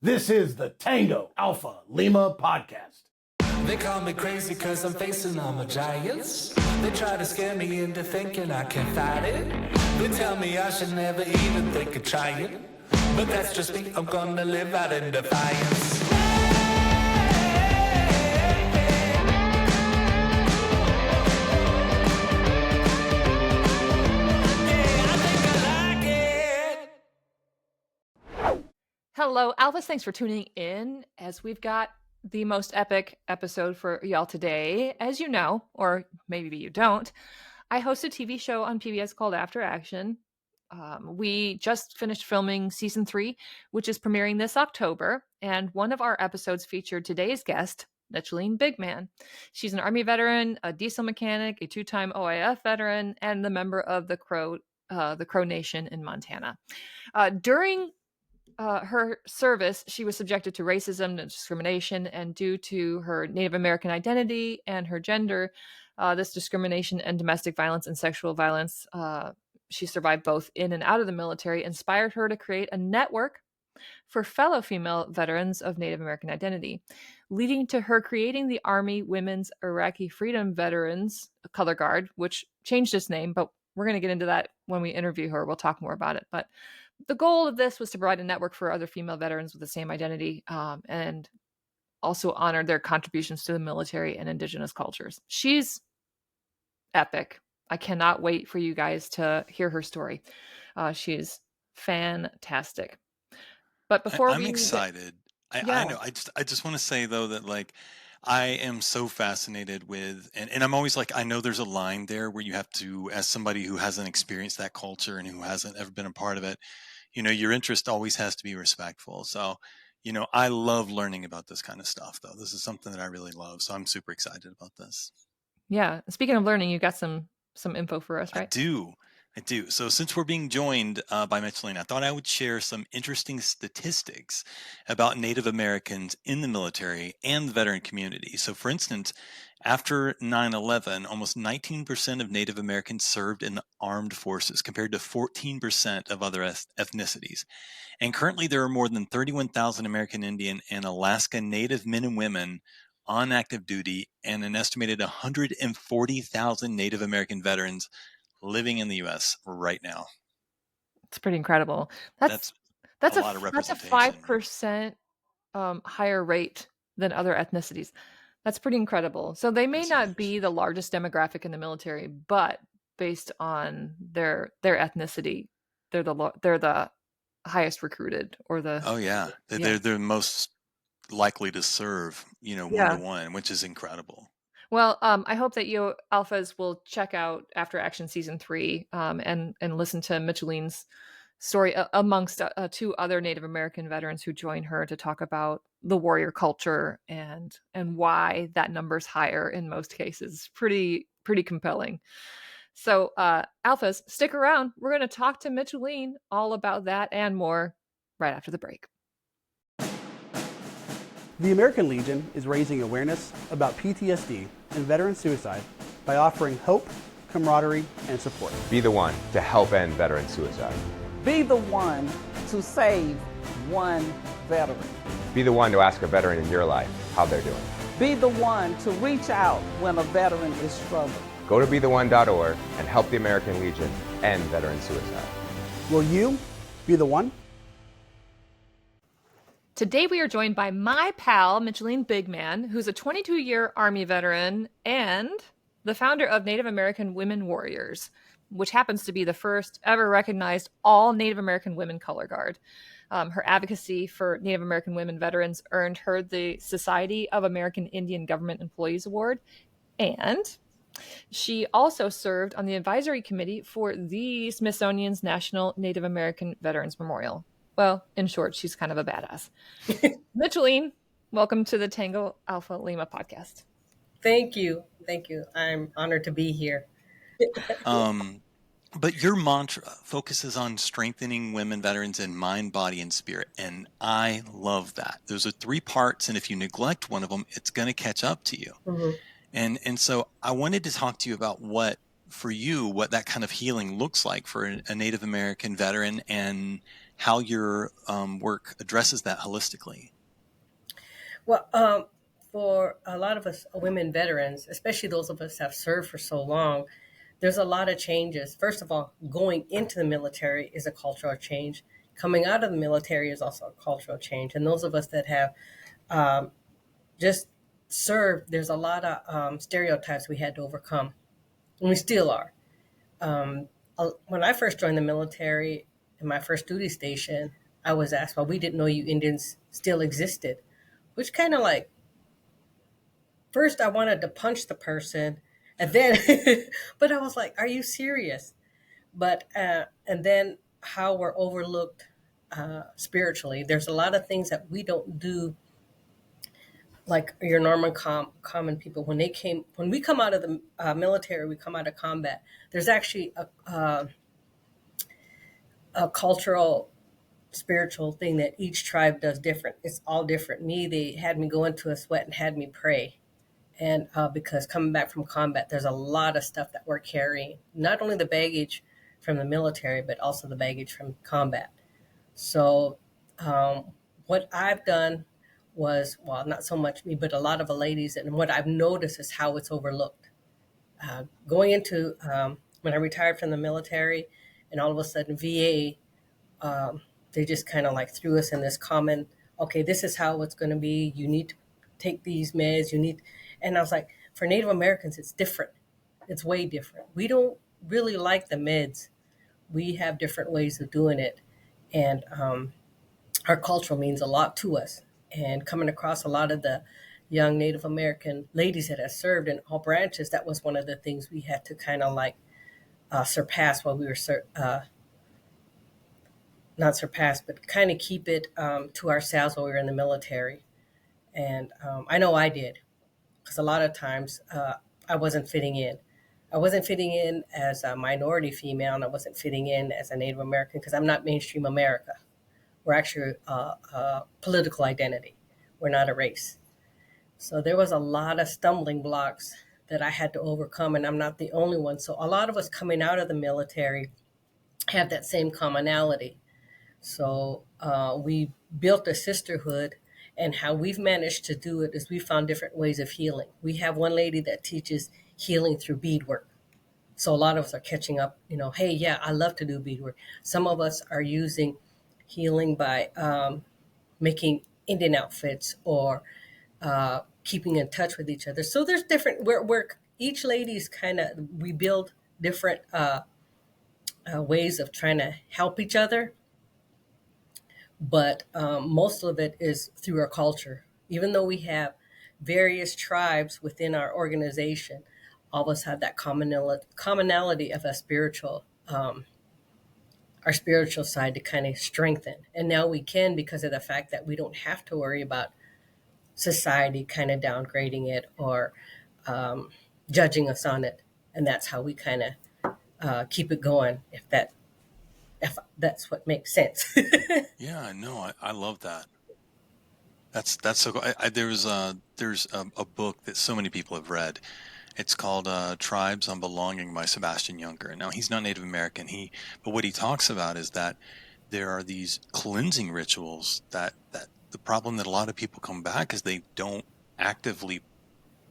This is the Tango Alpha Lima podcast. They call me crazy cause I'm facing all my giants. They try to scare me into thinking I can fight it. They tell me I should never even think of trying. But that's just me, I'm gonna live out in defiance. Hello, Alphas. Thanks for tuning in as we've got the most epic episode for y'all today. As you know, or maybe you don't, I host a TV show on PBS called After Action. We just finished filming season 3, which is premiering this October. And one of our episodes featured today's guest, Mitchelene BigMan. She's an Army veteran, a diesel mechanic, a 2-time OIF veteran, and the member of the Crow Nation in Montana. During her service, she was subjected to racism and discrimination, and due to her Native American identity and her gender, this discrimination and domestic violence and sexual violence, she survived both in and out of the military, inspired her to create a network for fellow female veterans of Native American identity, leading to her creating the Army Women's Iraqi Freedom Veterans Color Guard, which changed its name, but we're going to get into that when we interview her. We'll talk more about it. But the goal of this was to provide a network for other female veterans with the same identity, and also honor their contributions to the military and indigenous cultures. She's epic. I cannot wait for you guys to hear her story. She's fantastic. But before I'm excited. I know. I just want to say though that like I am so fascinated with, and I'm always like, I know there's a line there where you have to, as somebody who hasn't experienced that culture and who hasn't ever been a part of it, you know, your interest always has to be respectful. So, you know, I love learning about this kind of stuff though. This is something that I really love. So I'm super excited about this. Yeah. Speaking of learning, you got some info for us, right? I do. So since we're being joined by Mitchelene, I thought I would share some interesting statistics about Native Americans in the military and the veteran community. So for instance, after 9/11, almost 19% of Native Americans served in the armed forces compared to 14% of other ethnicities. And currently there are more than 31,000 American Indian and Alaska Native men and women on active duty and an estimated 140,000 Native American veterans living in the U.S. right now. It's pretty incredible. That's a lot of representation. That's a 5% higher rate than other ethnicities. That's pretty incredible. So they may not be the largest demographic in the military, but based on their ethnicity, they're the highest recruited, or the they're most likely to serve, you know, 1-to-1, which is incredible. Well, I hope that you Alphas will check out After Action Season 3 and listen to Mitchelene's story amongst 2 other Native American veterans who joined her to talk about the warrior culture and why that number's higher in most cases. Pretty compelling. So Alphas, stick around. We're going to talk to Mitchelene all about that and more right after the break. The American Legion is raising awareness about PTSD and veteran suicide by offering hope, camaraderie, and support. Be the one to help end veteran suicide. Be the one to save one veteran. Be the one to ask a veteran in your life how they're doing. Be the one to reach out when a veteran is struggling. Go to betheone.org and help the American Legion end veteran suicide. Will you be the one? Today we are joined by my pal, Mitchelene BigMan, who's a 22-year Army veteran and the founder of Native American Women Warriors, which happens to be the first ever recognized all Native American women color guard. Her advocacy for Native American women veterans earned her the Society of American Indian Government Employees Award, and she also served on the advisory committee for the Smithsonian's National Native American Veterans Memorial. Well, in short, she's kind of a badass. Mitchelene, welcome to the Tango Alpha Lima podcast. Thank you. I'm honored to be here. But your mantra focuses on strengthening women veterans in mind, body, and spirit. And I love that. Those are 3 parts. And if you neglect one of them, it's going to catch up to you. Mm-hmm. And so I wanted to talk to you about what that kind of healing looks like for a Native American veteran, and how your work addresses that holistically. Well, for a lot of us women veterans, especially those of us that have served for so long, there's a lot of changes. First of all, going into the military is a cultural change. Coming out of the military is also a cultural change. And those of us that have just served, there's a lot of stereotypes we had to overcome, and we still are. When I first joined the military, in my first duty station, I was asked, well, we didn't know you Indians still existed, which kind of like, first I wanted to punch the person, and then, but I was like, are you serious? And then how we're overlooked spiritually. There's a lot of things that we don't do like your normal common people. When we come out of the military, we come out of combat. There's actually a cultural, spiritual thing that each tribe does different. It's all different. They had me go into a sweat and had me pray. And because coming back from combat, there's a lot of stuff that we're carrying, not only the baggage from the military, but also the baggage from combat. So what I've done was, well, not so much me, but a lot of the ladies, and what I've noticed is how it's overlooked. Going into, when I retired from the military, and all of a sudden VA, they just kind of like threw us in this common, okay, this is how it's going to be. You need to take these meds. And I was like, for Native Americans, it's different. It's way different. We don't really like the meds. We have different ways of doing it. And our culture means a lot to us. And coming across a lot of the young Native American ladies that have served in all branches, that was one of the things we had to kind of like surpass while we were not surpass, but kind of keep it to ourselves while we were in the military. And I know I did, because a lot of times I wasn't fitting in. I wasn't fitting in as a minority female, and I wasn't fitting in as a Native American, because I'm not mainstream America. We're actually a political identity. We're not a race. So there was a lot of stumbling blocks that I had to overcome, and I'm not the only one. So a lot of us coming out of the military have that same commonality. So we built a sisterhood, and how we've managed to do it is we found different ways of healing. We have one lady that teaches healing through beadwork. So a lot of us are catching up, hey, yeah, I love to do beadwork. Some of us are using healing by making Indian outfits, or keeping in touch with each other. So there's different, where each lady's kind of, we build different ways of trying to help each other. But most of it is through our culture. Even though we have various tribes within our organization, all of us have that commonality of a spiritual, our spiritual side to kind of strengthen. And now we can, because of the fact that we don't have to worry about society kind of downgrading it, or judging us on it. And that's how we kind of keep it going, if that's what makes sense. Yeah, no, I love that. That's so cool. There's a book that so many people have read. It's called Tribes on Belonging by Sebastian Junger. Now, he's not Native American. But what he talks about is that there are these cleansing rituals that the problem that a lot of people come back is they don't actively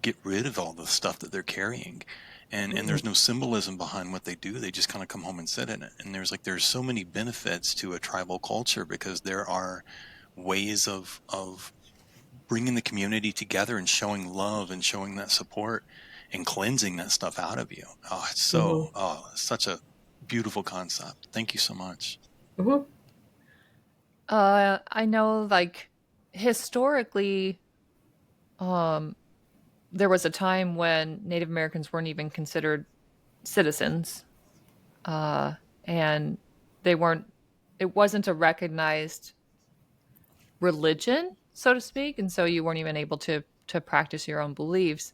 get rid of all the stuff that they're carrying. And there's no symbolism behind what they do. They just kind of come home and sit in it. And there's so many benefits to a tribal culture, because there are ways of bringing the community together and showing love and showing that support and cleansing that stuff out of you. Oh, it's it's such a beautiful concept. Thank you so much. Mm-hmm. I know, like, historically, there was a time when Native Americans weren't even considered citizens, and it wasn't a recognized religion, so to speak, and so you weren't even able to practice your own beliefs.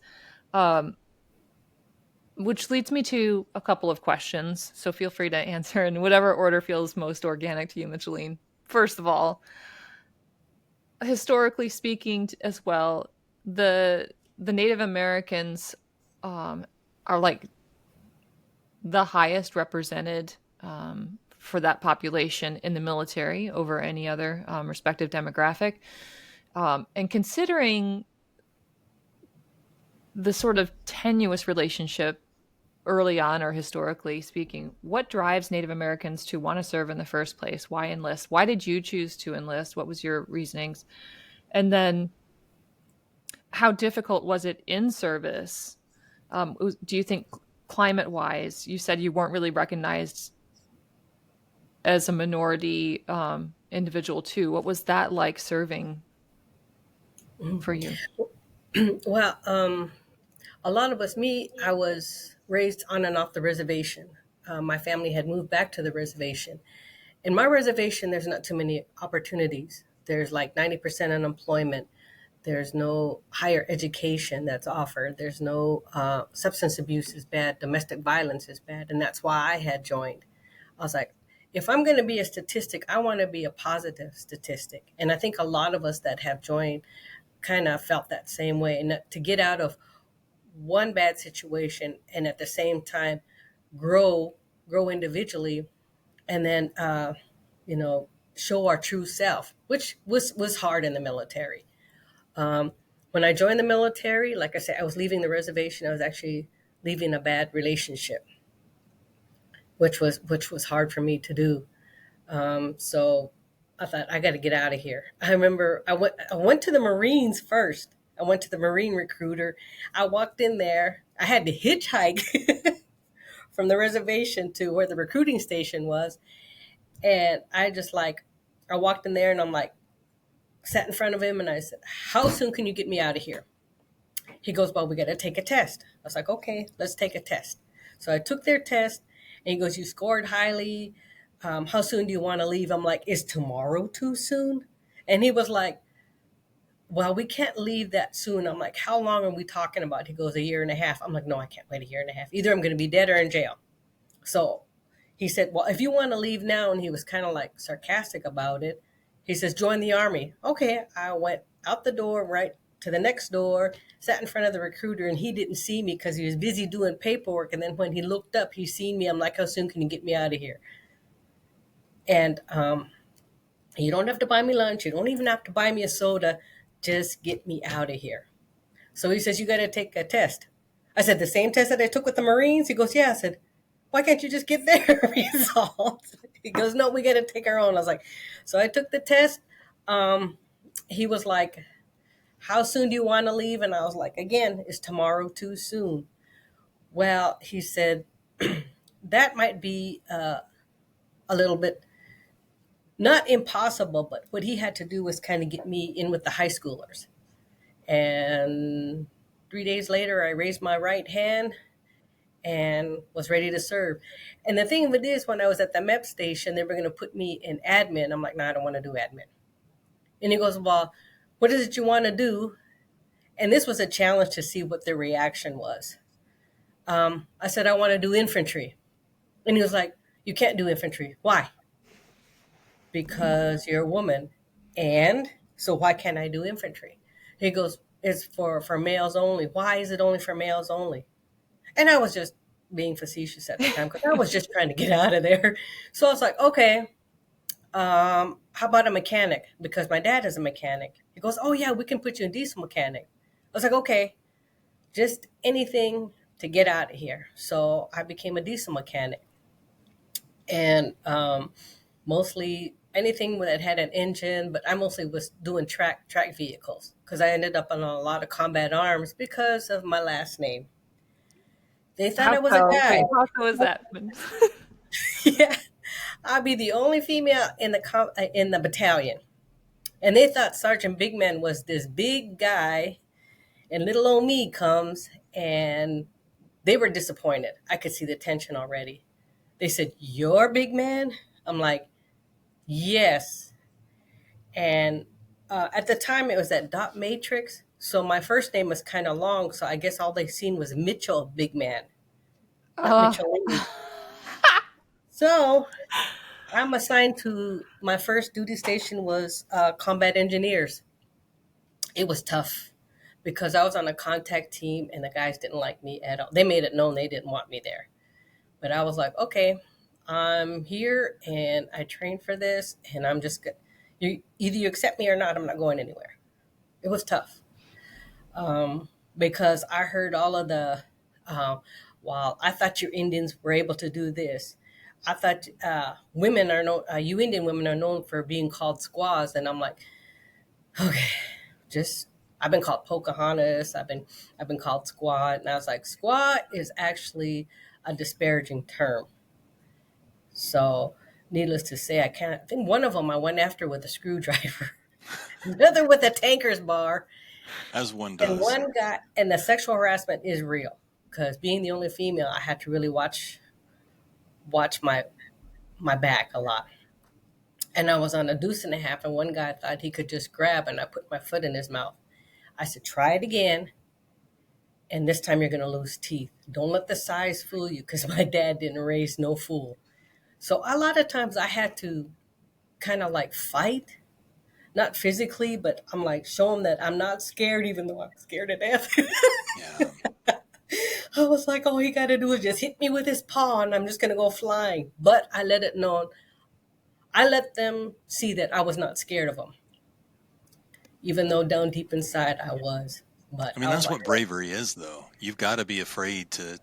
Which leads me to a couple of questions, so feel free to answer in whatever order feels most organic to you, Mitchelene. First of all, historically speaking as well, the Native Americans are like the highest represented for that population in the military over any other respective demographic. And considering the sort of tenuous relationship early on, or historically speaking, what drives Native Americans to want to serve in the first place? Why enlist? Why did you choose to enlist? What was your reasonings? And then how difficult was it in service? Do you think climate wise, you said you weren't really recognized as a minority individual too. What was that like serving for you? Well, a lot of us, I was raised on and off the reservation. My family had moved back to the reservation. In my reservation, there's not too many opportunities. There's like 90% unemployment. There's no higher education that's offered. There's no substance abuse is bad. Domestic violence is bad. And that's why I had joined. I was like, if I'm going to be a statistic, I want to be a positive statistic. And I think a lot of us that have joined kind of felt that same way. And to get out of one bad situation and at the same time grow individually, and then show our true self, which was hard in the military. When I joined the military, like I said, I was leaving the reservation. I was actually leaving a bad relationship, which was hard for me to do. So I thought, I got to get out of here. I remember I went to the Marines first. I went to the Marine recruiter. I walked in there. I had to hitchhike from the reservation to where the recruiting station was. And I walked in there and I'm like, sat in front of him and I said, how soon can you get me out of here? He goes, well, we got to take a test. I was like, okay, let's take a test. So I took their test and he goes, you scored highly. How soon do you want to leave? I'm like, is tomorrow too soon? And he was like, well, we can't leave that soon. I'm like, how long are we talking about? He goes, 1.5 years. I'm like, no, I can't wait 1.5 years. Either I'm going to be dead or in jail. So he said, well, if you want to leave now, and he was kind of like sarcastic about it, he says, join the Army. Okay, I went out the door, right to the next door, sat in front of the recruiter, and he didn't see me because he was busy doing paperwork. And then when he looked up, he seen me. I'm like, how soon can you get me out of here? And you don't have to buy me lunch. You don't even have to buy me a soda. Just get me out of here. So he says, you got to take a test. I said, the same test that I took with the Marines? He goes, yeah. I said, why can't you just get their results? He goes, no, we got to take our own. I was like, so I took the test. He was like, how soon do you want to leave? And I was like, again, is tomorrow too soon? Well, he said, that might be a little bit, not impossible, but what he had to do was kind of get me in with the high schoolers. And 3 days later, I raised my right hand and was ready to serve. And the thing of it is, when I was at the MEP station, they were going to put me in admin. I'm like, no, I don't want to do admin. And he goes, well, what is it you want to do? And this was a challenge to see what their reaction was. I said, I want to do infantry. And he was like, you can't do infantry. Why? Because you're a woman. And so why can't I do infantry? He goes, it's for males only. Why is it only for males only? And I was just being facetious at the time because I was just trying to get out of there. So I was like, okay, how about a mechanic? Because my dad is a mechanic. He goes, oh yeah, we can put you in diesel mechanic. I was like, okay, just anything to get out of here. So I became a diesel mechanic. And mostly anything that had an engine, but I mostly was doing track vehicles because I ended up on a lot of combat arms because of my last name. They thought I was a guy. How so is that? Yeah, I'd be the only female in the battalion, and they thought Sergeant BigMan was this big guy, and little old me comes, and they were disappointed. I could see the tension already. They said, "You're BigMan?" I'm like, "Yes." And at the time, it was that dot matrix, so my first name was kind of long, so I guess all they seen was Mitchell BigMan. Mitchelene. So I'm assigned to, my first duty station was combat engineers. It was tough because I was on a contact team and the guys didn't like me at all. They made it known they didn't want me there. But I was like, okay, I'm here and I trained for this, and I'm just good. Either you accept me or not, I'm not going anywhere. It was tough because I heard all of the, while I thought you Indians were able to do this. I thought women are no, you Indian women are known for being called squaws, and I'm like, okay, just I've been called Pocahontas. I've been called squaw, and I was like, squaw is actually a disparaging term. So, needless to say, I can't. I think one of them I went after with a screwdriver, another with a tanker's bar, As one and does. one guy. And the sexual harassment is real because being the only female, I had to really watch my back a lot. And I was on a deuce and a half, and one guy thought he could just grab, and I put my foot in his mouth. I said, "Try it again, and this time you're going to lose teeth. Don't let the size fool you, because my dad didn't raise no fool." So a lot of times I had to kind of like fight, not physically, but I'm like, show him that I'm not scared, even though I'm scared to death. Yeah. I was like, all he got to do is just hit me with his paw, and I'm just going to go flying. But I let them see that I was not scared of them, even though down deep inside I was. But I mean, I was that's like, what bravery is, though. You've got to be afraid to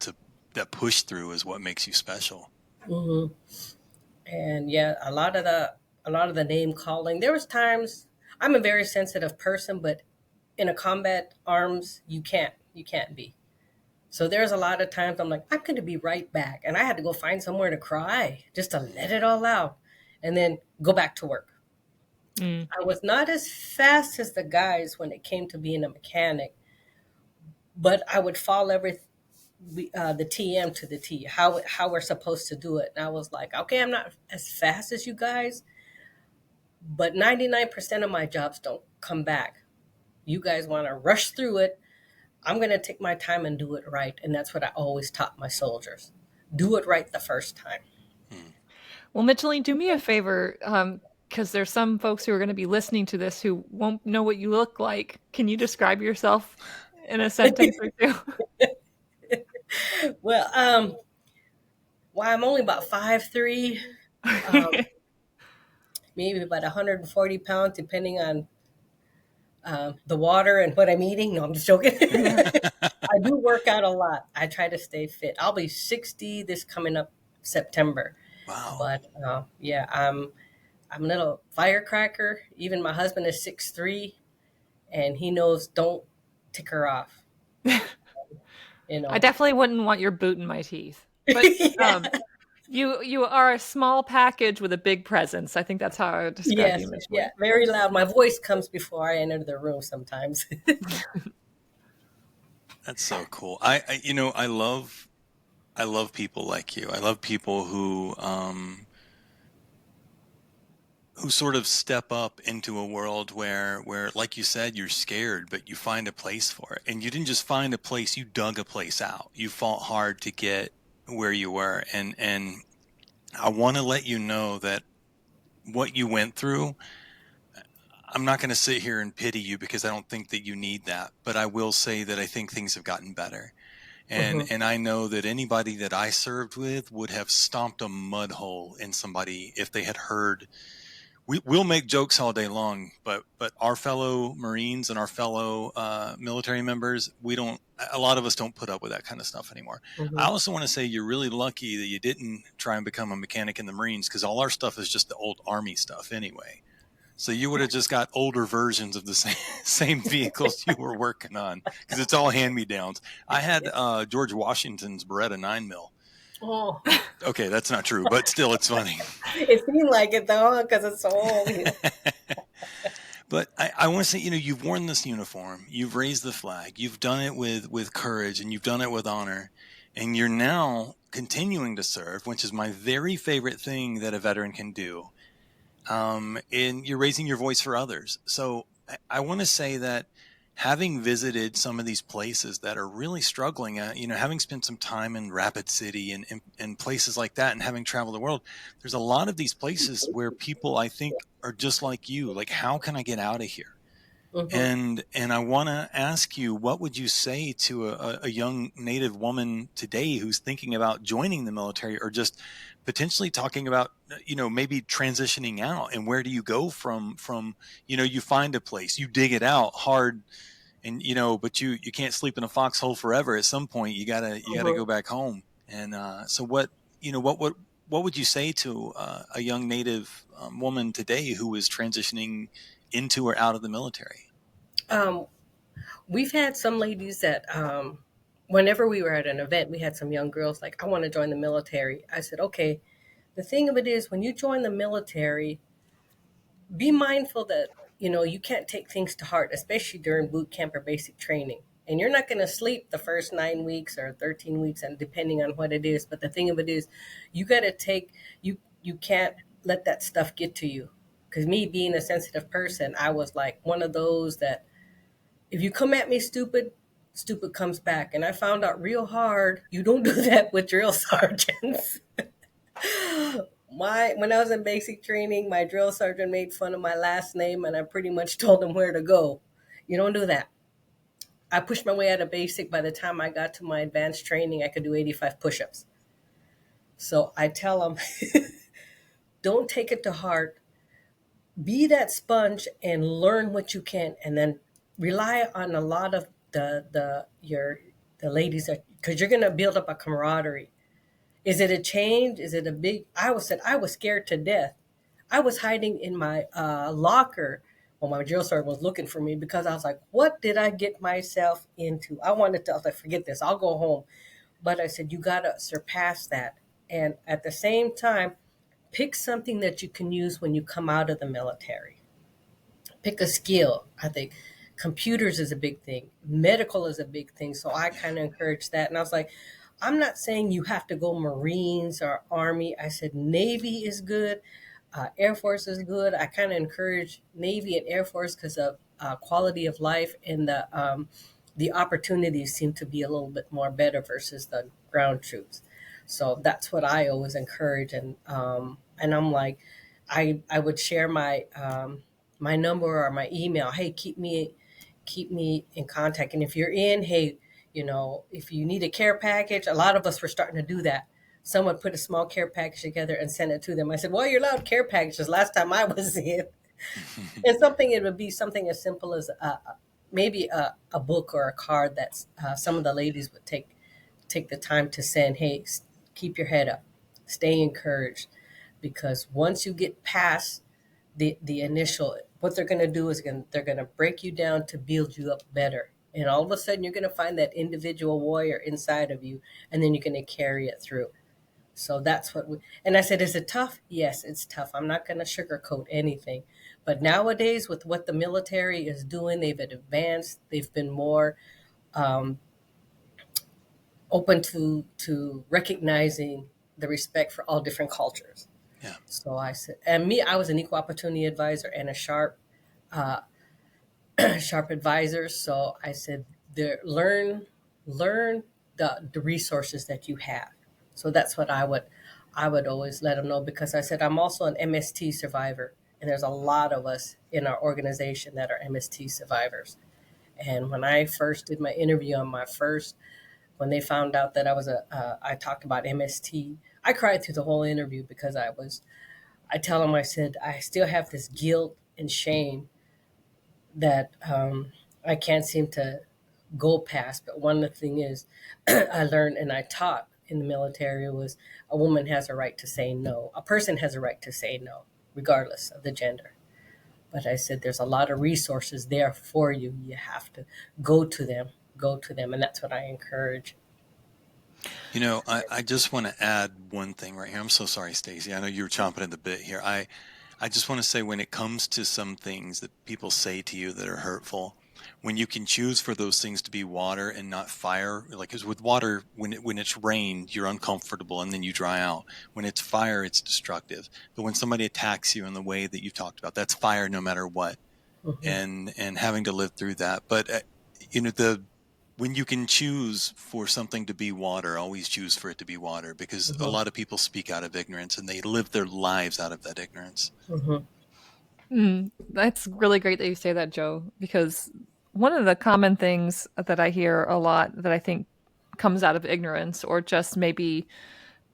that push through is what makes you special. mm-hmm. And yeah, a lot of the name calling. There was times I'm a very sensitive person, but in a combat arms, you can't be. So there's a lot of times I'm like, I'm going to be right back, and I had to go find somewhere to cry just to let it all out, and then go back to work. Mm. I was not as fast as the guys when it came to being a mechanic, but I would follow the TM to the T, how we're supposed to do it. And I was like, okay, I'm not as fast as you guys, but 99% of my jobs don't come back. You guys want to rush through it. I'm going to take my time and do it right. And that's what I always taught my soldiers. Do it right the first time. Well, Mitchelene, do me a favor, because there's some folks who are going to be listening to this who won't know what you look like. Can you describe yourself in a sentence or two? Well, I'm only about 5'3", maybe about 140 pounds, depending on the water and what I'm eating. No, I'm just joking. I do work out a lot. I try to stay fit. I'll be 60 this coming up September. Wow. But yeah, I'm a little firecracker. Even my husband is 6'3", and he knows don't tick her off. You I know. definitely wouldn't want your boot in my teeth. But Yeah. you are a small package with a big presence. I think that's how I would describe you, Yes, Mitchelene. yeah, very loud. My voice comes before I enter the room sometimes. That's so cool. I love people like you. I love people who sort of step up into a world where like you said, you're scared, but you find a place for it. And you didn't just find a place, you dug a place out. You fought hard to get where you were. And I want to let you know that what you went through, I'm not going to sit here and pity you because I don't think that you need that, but I will say that I think things have gotten better. And Mhm. and I know that anybody that I served with would have stomped a mud hole in somebody if they had heard. We'll make jokes all day long, but our fellow Marines and our fellow military members, we don't. A lot of us don't put up with that kind of stuff anymore. I Mhm. also want to say you're really lucky that you didn't try and become a mechanic in the Marines because all our stuff is just the old Army stuff anyway. So you would have just got older versions of the same vehicles you were working on because it's all hand me downs. I had George Washington's Beretta 9 mil. Oh, Okay, that's not true, but still, it's funny. it seemed like it though, because it's so old. But I want to say, you've worn this uniform, you've raised the flag, you've done it with courage, and you've done it with honor, and you're now continuing to serve, which is my very favorite thing that a veteran can do. And you're raising your voice for others. So I want to say that having visited some of these places that are really struggling, having spent some time in Rapid City and places like that, and having traveled the world, there's a lot of these places where people, I think, are just like you. Like, how can I get out of here? Mhm. And I want to ask you, what would you say to a young Native woman today who's thinking about joining the military or just potentially talking about, maybe transitioning out, and where do you go from, you find a place, you dig it out hard, and but you can't sleep in a foxhole forever. At some point you gotta go back home. And so what would you say to a young Native woman today who is transitioning into or out of the military? Um, we've had some ladies that, whenever we were at an event, we had some young girls like, I want to join the military. I said, okay. The thing of it is, when you join the military, be mindful that you can't take things to heart, especially during boot camp or basic training. And you're not going to sleep the first 9 weeks or 13 weeks, and depending on what it is. But the thing of it is, you got to take you can't let that stuff get to you. Because me being a sensitive person, I was like one of those that if you come at me stupid, stupid comes back. And I found out real hard you don't do that with drill sergeants. When I was in basic training, my drill sergeant made fun of my last name, and I pretty much told him where to go. You don't do that. I pushed my way out of basic. By the time I got to my advanced training, I could do 85 push-ups. So I tell them, don't take it to heart. Be that sponge and learn what you can, and then rely on a lot of the ladies, that because you're gonna build up a camaraderie. Is it a change? Is it a big? I was scared to death. I was hiding in my locker while my drill sergeant was looking for me, because I was like, what did I get myself into? I was like, forget this, I'll go home. But I said, you got to surpass that. And at the same time, pick something that you can use when you come out of the military. Pick a skill. I think computers is a big thing. Medical is a big thing. So I kind of encourage that. And I was like, I'm not saying you have to go Marines or Army. I said Navy is good. Air Force is good. I kind of encourage Navy and Air Force because of quality of life, and the opportunities seem to be a little bit more better versus the ground troops. So that's what I always encourage. And I'm like, I would share my my number or my email. Hey, keep me in contact. And if you're in, hey, if you need a care package, a lot of us were starting to do that. Someone put a small care package together and sent it to them. I said, well, you're allowed care packages. Last time I was in. And it would be something as simple as maybe a book or a card that some of the ladies would take the time to send. Hey, keep your head up, stay encouraged, because once you get past the initial, what they're going to do is they're going to break you down to build you up better. And all of a sudden, you're going to find that individual warrior inside of you, and then you're going to carry it through. So that's and I said, is it tough? Yes, it's tough. I'm not going to sugarcoat anything. But nowadays, with what the military is doing, they've advanced. They've been more open to recognizing the respect for all different cultures. Yeah. So I said, and I was an equal opportunity advisor and a sharp advisor. So I said, learn the resources that you have. So that's what I would always let them know, because I said, I'm also an MST survivor. And there's a lot of us in our organization that are MST survivors. And when I first did my interview when they found out that I talked about MST, I cried through the whole interview, because I tell them, I said, I still have this guilt and shame that I can't seem to go past. But one of the things is I learned and I taught in the military was a woman has a right to say no. A person has a right to say no, regardless of the gender. But I said, there's a lot of resources there for you. You have to go to them. And that's what I encourage. I just want to add one thing right here. I'm so sorry, Stacey. I know you're chomping at the bit here. I just want to say, when it comes to some things that people say to you that are hurtful, when you can choose for those things to be water and not fire, like, because with water, when it's rain, you're uncomfortable and then you dry out. When it's fire, it's destructive. But when somebody attacks you in the way that you've talked about, that's fire no matter what. Mm-hmm. And having to live through that. But when you can choose for something to be water, always choose for it to be water, because a lot of people speak out of ignorance and they live their lives out of that ignorance. That's really great that you say that, Joe, because one of the common things that I hear a lot that I think comes out of ignorance, or just maybe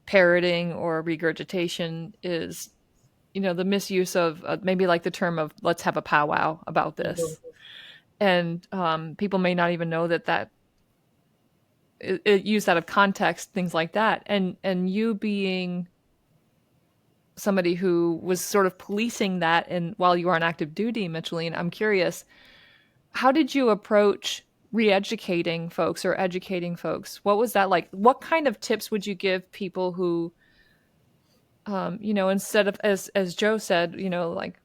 parroting or regurgitation is, the misuse of maybe like the term of let's have a powwow about this. And people may not even know that it used out of context, things like that. And you being somebody who was sort of policing that and while you were on active duty, Mitchelene, I'm curious, how did you approach re-educating folks or educating folks? What was that like? What kind of tips would you give people who, instead of, as Joe said, like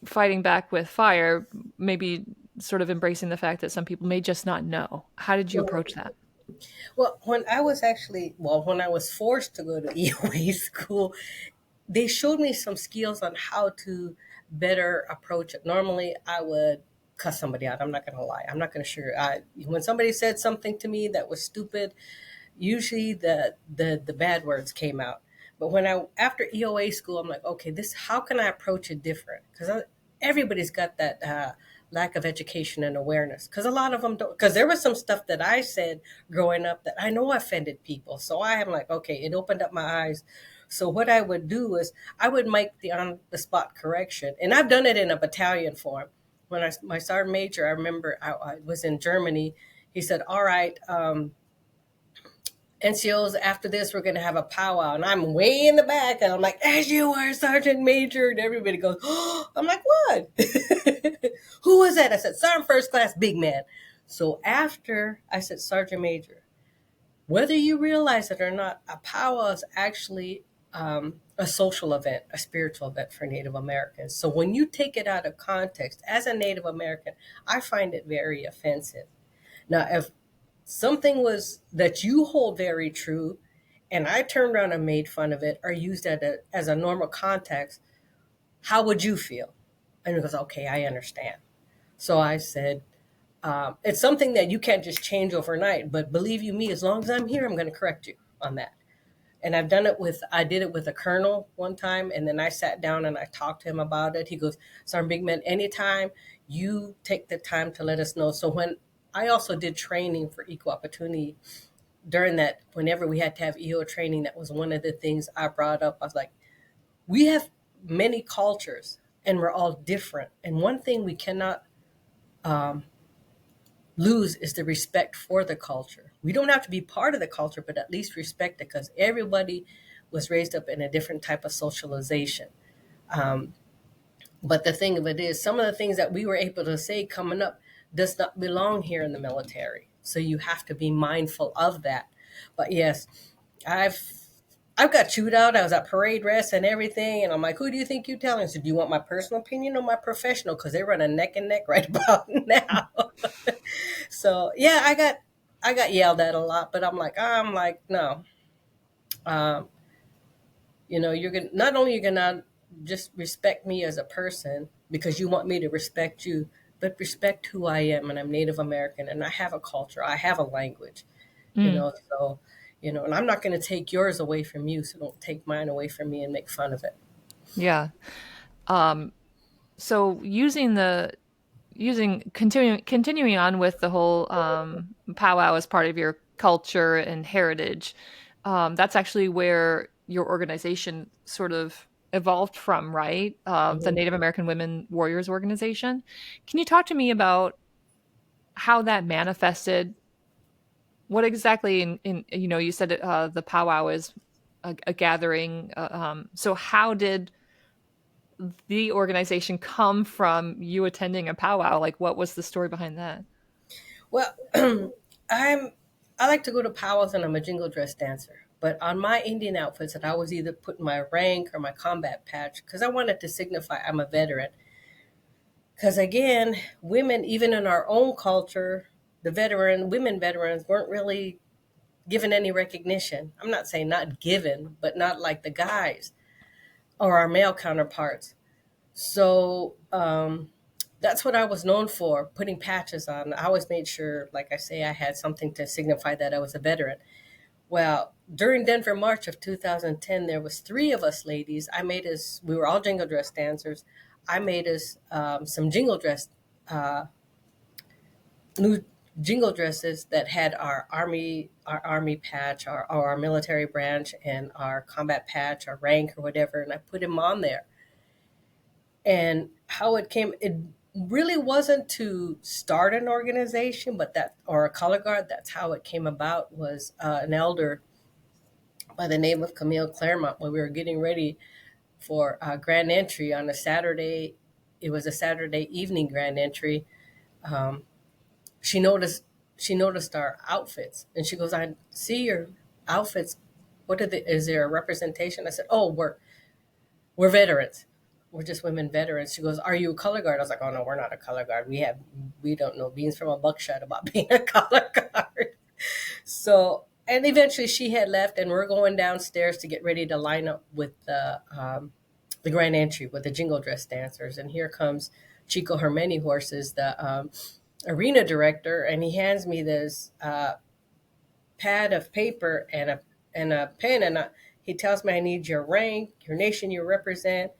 fighting back with fire, maybe sort of embracing the fact that some people may just not know? How did you approach that? Well, when I was forced to go to EOA school, they showed me some skills on how to better approach it. Normally, I would cuss somebody out. I'm not going to lie. I'm not going to sugar. When somebody said something to me that was stupid, usually the bad words came out. But after EOA school, I'm like, okay, how can I approach it different? Because everybody's got that lack of education and awareness. Because a lot of them don't. Because there was some stuff that I said growing up that I know offended people. So I am like, okay, it opened up my eyes. So what I would do is I would make the on the spot correction, and I've done it in a battalion form. When my sergeant major, I remember I was in Germany. He said, "All right." NCOs, after this, we're going to have a powwow. And I'm way in the back. And I'm like, as you are, Sergeant Major. And everybody goes, oh, I'm like, what? Who was that? I said, Sergeant First Class BigMan. So after I said, Sergeant Major, whether you realize it or not, a powwow is actually a social event, a spiritual event for Native Americans. So when you take it out of context, as a Native American, I find it very offensive. Now, if something was that you hold very true, and I turned around and made fun of it or used it as a normal context, how would you feel? And he goes, okay, I understand. So I said, it's something that you can't just change overnight, but believe you me, as long as I'm here, I'm going to correct you on that. And I did it with a colonel one time, and then I sat down and I talked to him about it. He goes, Sergeant BigMan, anytime you take the time to let us know. So when I also did training for equal opportunity during that, whenever we had to have EO training, that was one of the things I brought up. I was like, we have many cultures and we're all different. And one thing we cannot lose is the respect for the culture. We don't have to be part of the culture, but at least respect it, because everybody was raised up in a different type of socialization. But the thing of it is, some of the things that we were able to say coming up does not belong here in the military. So you have to be mindful of that. But yes, I've got chewed out. I was at parade rest and everything. And I'm like, who do you think you're telling? So do you want my personal opinion or my professional? Because they run a neck and neck right about now. So yeah, I got yelled at a lot, but I'm like, no. You're gonna not only you're gonna just respect me as a person because you want me to respect you, but respect who I am, and I'm Native American, and I have a culture, I have a language, so, and I'm not going to take yours away from you, so don't take mine away from me and make fun of it. Yeah. So continuing on with the whole powwow as part of your culture and heritage, that's actually where your organization sort of evolved from, right? The Native American Women Warriors Organization. Can you talk to me about how that manifested? What exactly you said the powwow is a gathering. So how did the organization come from you attending a powwow? Like, what was the story behind that? Well, I like to go to powwows, and I'm a jingle dress dancer. But on my Indian outfits, that I was either putting my rank or my combat patch because I wanted to signify I'm a veteran. Because again, women, even in our own culture, women veterans weren't really given any recognition. I'm not saying not given, but not like the guys or our male counterparts. So that's what I was known for, putting patches on. I always made sure, like I say, I had something to signify that I was a veteran. Well, during Denver March of 2010, there was 3 of us ladies. We were all jingle dress dancers. I made us some jingle dress, new jingle dresses that had our army patch, our military branch, and our combat patch, our rank or whatever, and I put him on there. And how it really wasn't to start an organization, but that, or a color guard. That's how it came about. Was an elder by the name of Camille Claremont, when we were getting ready for grand entry on a Saturday. It was a Saturday evening grand entry. Um, she noticed our outfits, and she goes, "I see your outfits. Is there a representation?" I said, "Oh, we're veterans. We're just women veterans." She goes, "Are you a color guard?" I was like, "Oh no, we're not a color guard. We don't know beans from a buckshot about being a color guard." So, and eventually she had left, and we're going downstairs to get ready to line up with the grand entry with the jingle dress dancers. And here comes Chico Hermeni Horses, the arena director, and he hands me this pad of paper and a pen, and he tells me I need your rank, your nation you represent,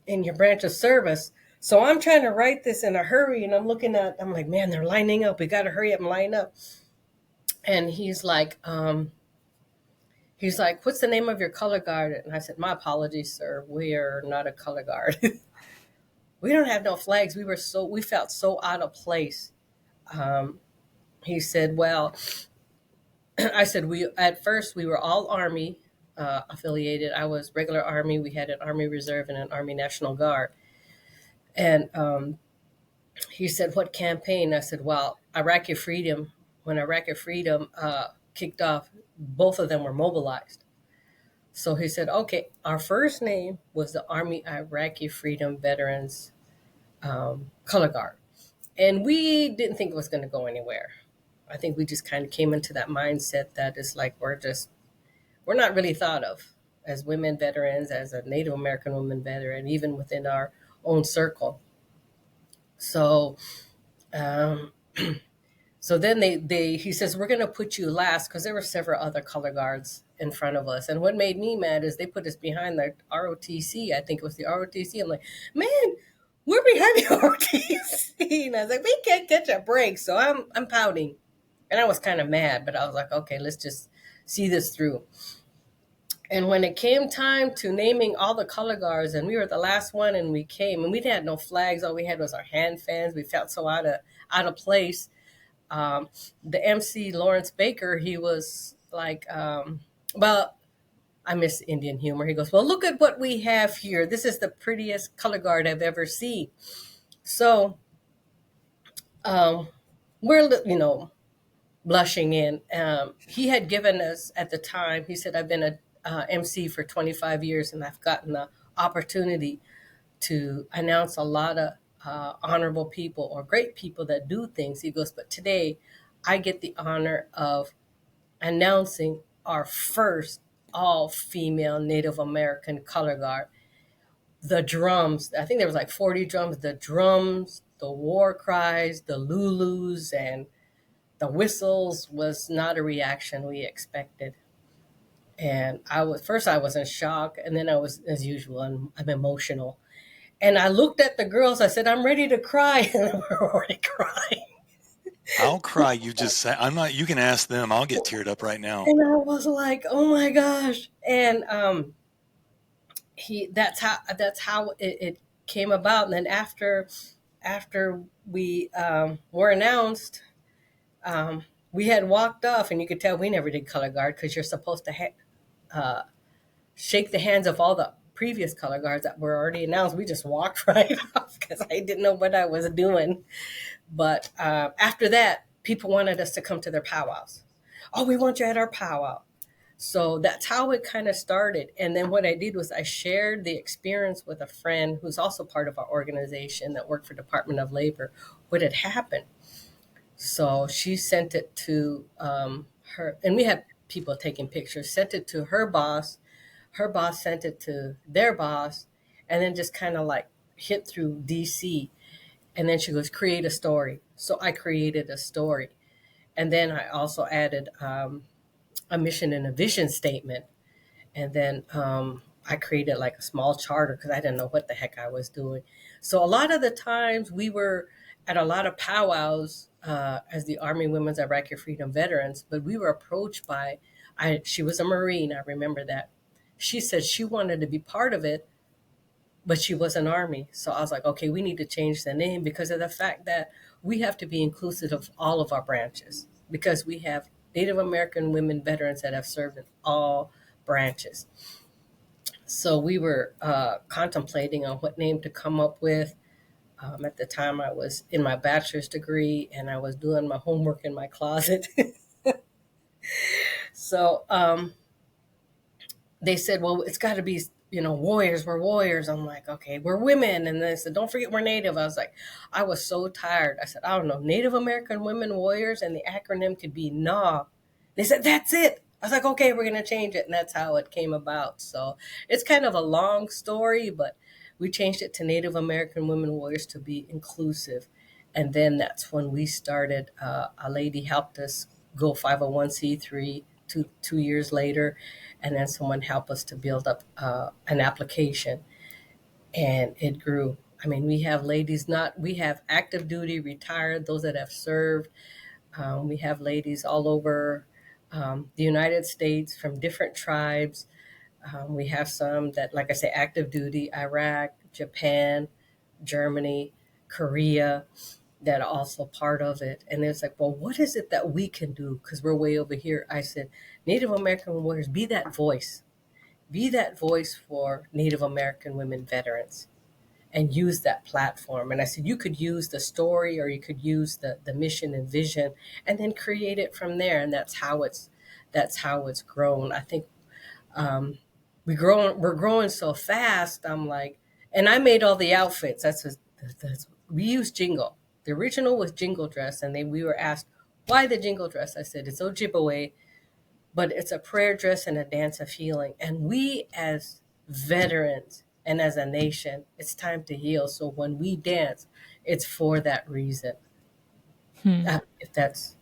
and your branch of service. So I'm trying to write this in a hurry, and I'm like, man, they're lining up. We got to hurry up and line up. And he's like, "What's the name of your color guard?" And I said, "My apologies, sir. We are not a color guard. We don't have no flags." We felt so out of place. He said, "Well," I said, at first we were all Army affiliated. I was regular Army. We had an Army Reserve and an Army National Guard. And he said, "What campaign?" I said, "Well, Iraqi Freedom. When Iraqi Freedom kicked off, both of them were mobilized." So he said, "Okay, our first name was the Army Iraqi Freedom Veterans Color Guard." And we didn't think it was going to go anywhere. I think we just kind of came into that mindset that it's like we're not really thought of as women veterans, as a Native American woman veteran, even within our own circle. So, so then he says, "We're going to put you last," because there were several other color guards in front of us. And what made me mad is they put us behind the ROTC. I think it was the ROTC. I'm like, man, we're behind the ROTC. And I was like, we can't catch a break. So I'm pouting. And I was kind of mad, but I was like, okay, let's just see this through. And when it came time to naming all the color guards, and we were the last one, and we came, and we had no flags. All we had was our hand fans. We felt so out of place. The MC, Lawrence Baker, he was like, well, I miss Indian humor. He goes, "Well, look at what we have here. This is the prettiest color guard I've ever seen." So we're, blushing in. He had given us at the time, he said, "I've been a MC for 25 years, and I've gotten the opportunity to announce a lot of honorable people or great people that do things." He goes, "But today I get the honor of announcing our first all-female Native American color guard." The drums, I think there was like 40 drums, the war cries, the lulus, and the whistles was not a reaction we expected. And I was in shock, and then I was, as usual, I'm emotional. And I looked at the girls, I said, "I'm ready to cry." And they were already crying. I'll cry. You just say, I'm not, you can ask them. I'll get teared up right now. And I was like, oh my gosh. And that's how it came about. And then after we were announced, we had walked off, and you could tell we never did color guard, because you're supposed to shake the hands of all the previous color guards that were already announced. We just walked right off because I didn't know what I was doing. But after that, people wanted us to come to their powwows. "Oh, we want you at our powwow." So that's how it kind of started. And then what I did was I shared the experience with a friend who's also part of our organization that worked for Department of Labor, what had happened. So she sent it to her, and we had people taking pictures, sent it to her boss. Her boss sent it to their boss, and then just kind of like hit through DC. And then she goes, "Create a story." So I created a story. And then I also added a mission and a vision statement. And then I created like a small charter, because I didn't know what the heck I was doing. So a lot of the times we were at a lot of powwows as the Army Women's Iraqi Freedom Veterans, but we were approached by, she was a Marine, I remember that. She said she wanted to be part of it, but she was an Army. So I was like, okay, we need to change the name because of the fact that we have to be inclusive of all of our branches, because we have Native American women veterans that have served in all branches. So we were contemplating on what name to come up with. At the time, I was in my bachelor's degree and I was doing my homework in my closet. So they said, well, it's got to be, warriors. We're warriors. I'm like, okay, we're women. And they said, don't forget we're Native. I was like, I was so tired. I said, I don't know, Native American Women Warriors, and the acronym could be NAW. They said, that's it. I was like, okay, we're going to change it. And that's how it came about. So it's kind of a long story, but we changed it to Native American Women Warriors to be inclusive. And then that's when we started. A lady helped us go 501c3 two years later. And then someone helped us to build up an application. And it grew. I mean, we have ladies we have active duty, retired, those that have served. We have ladies all over the United States from different tribes. We have some that, like I say, active duty, Iraq, Japan, Germany, Korea, that are also part of it. And it's like, well, what is it that we can do? Because we're way over here. I said, Native American warriors, be that voice. Be that voice for Native American women veterans and use that platform. And I said, you could use the story or you could use the mission and vision and then create it from there. And that's how it's grown. I think we're growing so fast. I'm like, and I made all the outfits. We use jingle. The original was jingle dress, and we were asked, why the jingle dress? I said, it's Ojibwe, but it's a prayer dress and a dance of healing. And we as veterans and as a nation, it's time to heal. So when we dance, it's for that reason. If that's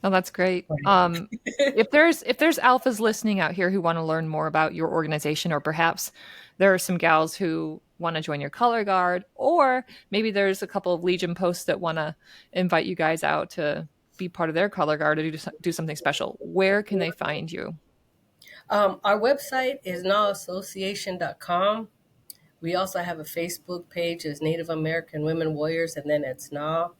Oh, that's great. If there's alphas listening out here who want to learn more about your organization, or perhaps there are some gals who want to join your color guard, or maybe there's a couple of Legion posts that want to invite you guys out to be part of their color guard or do something special, where can they find you? Our website is nawassociation.com. We also have a Facebook page as Native American Women Warriors, and then it's NAW.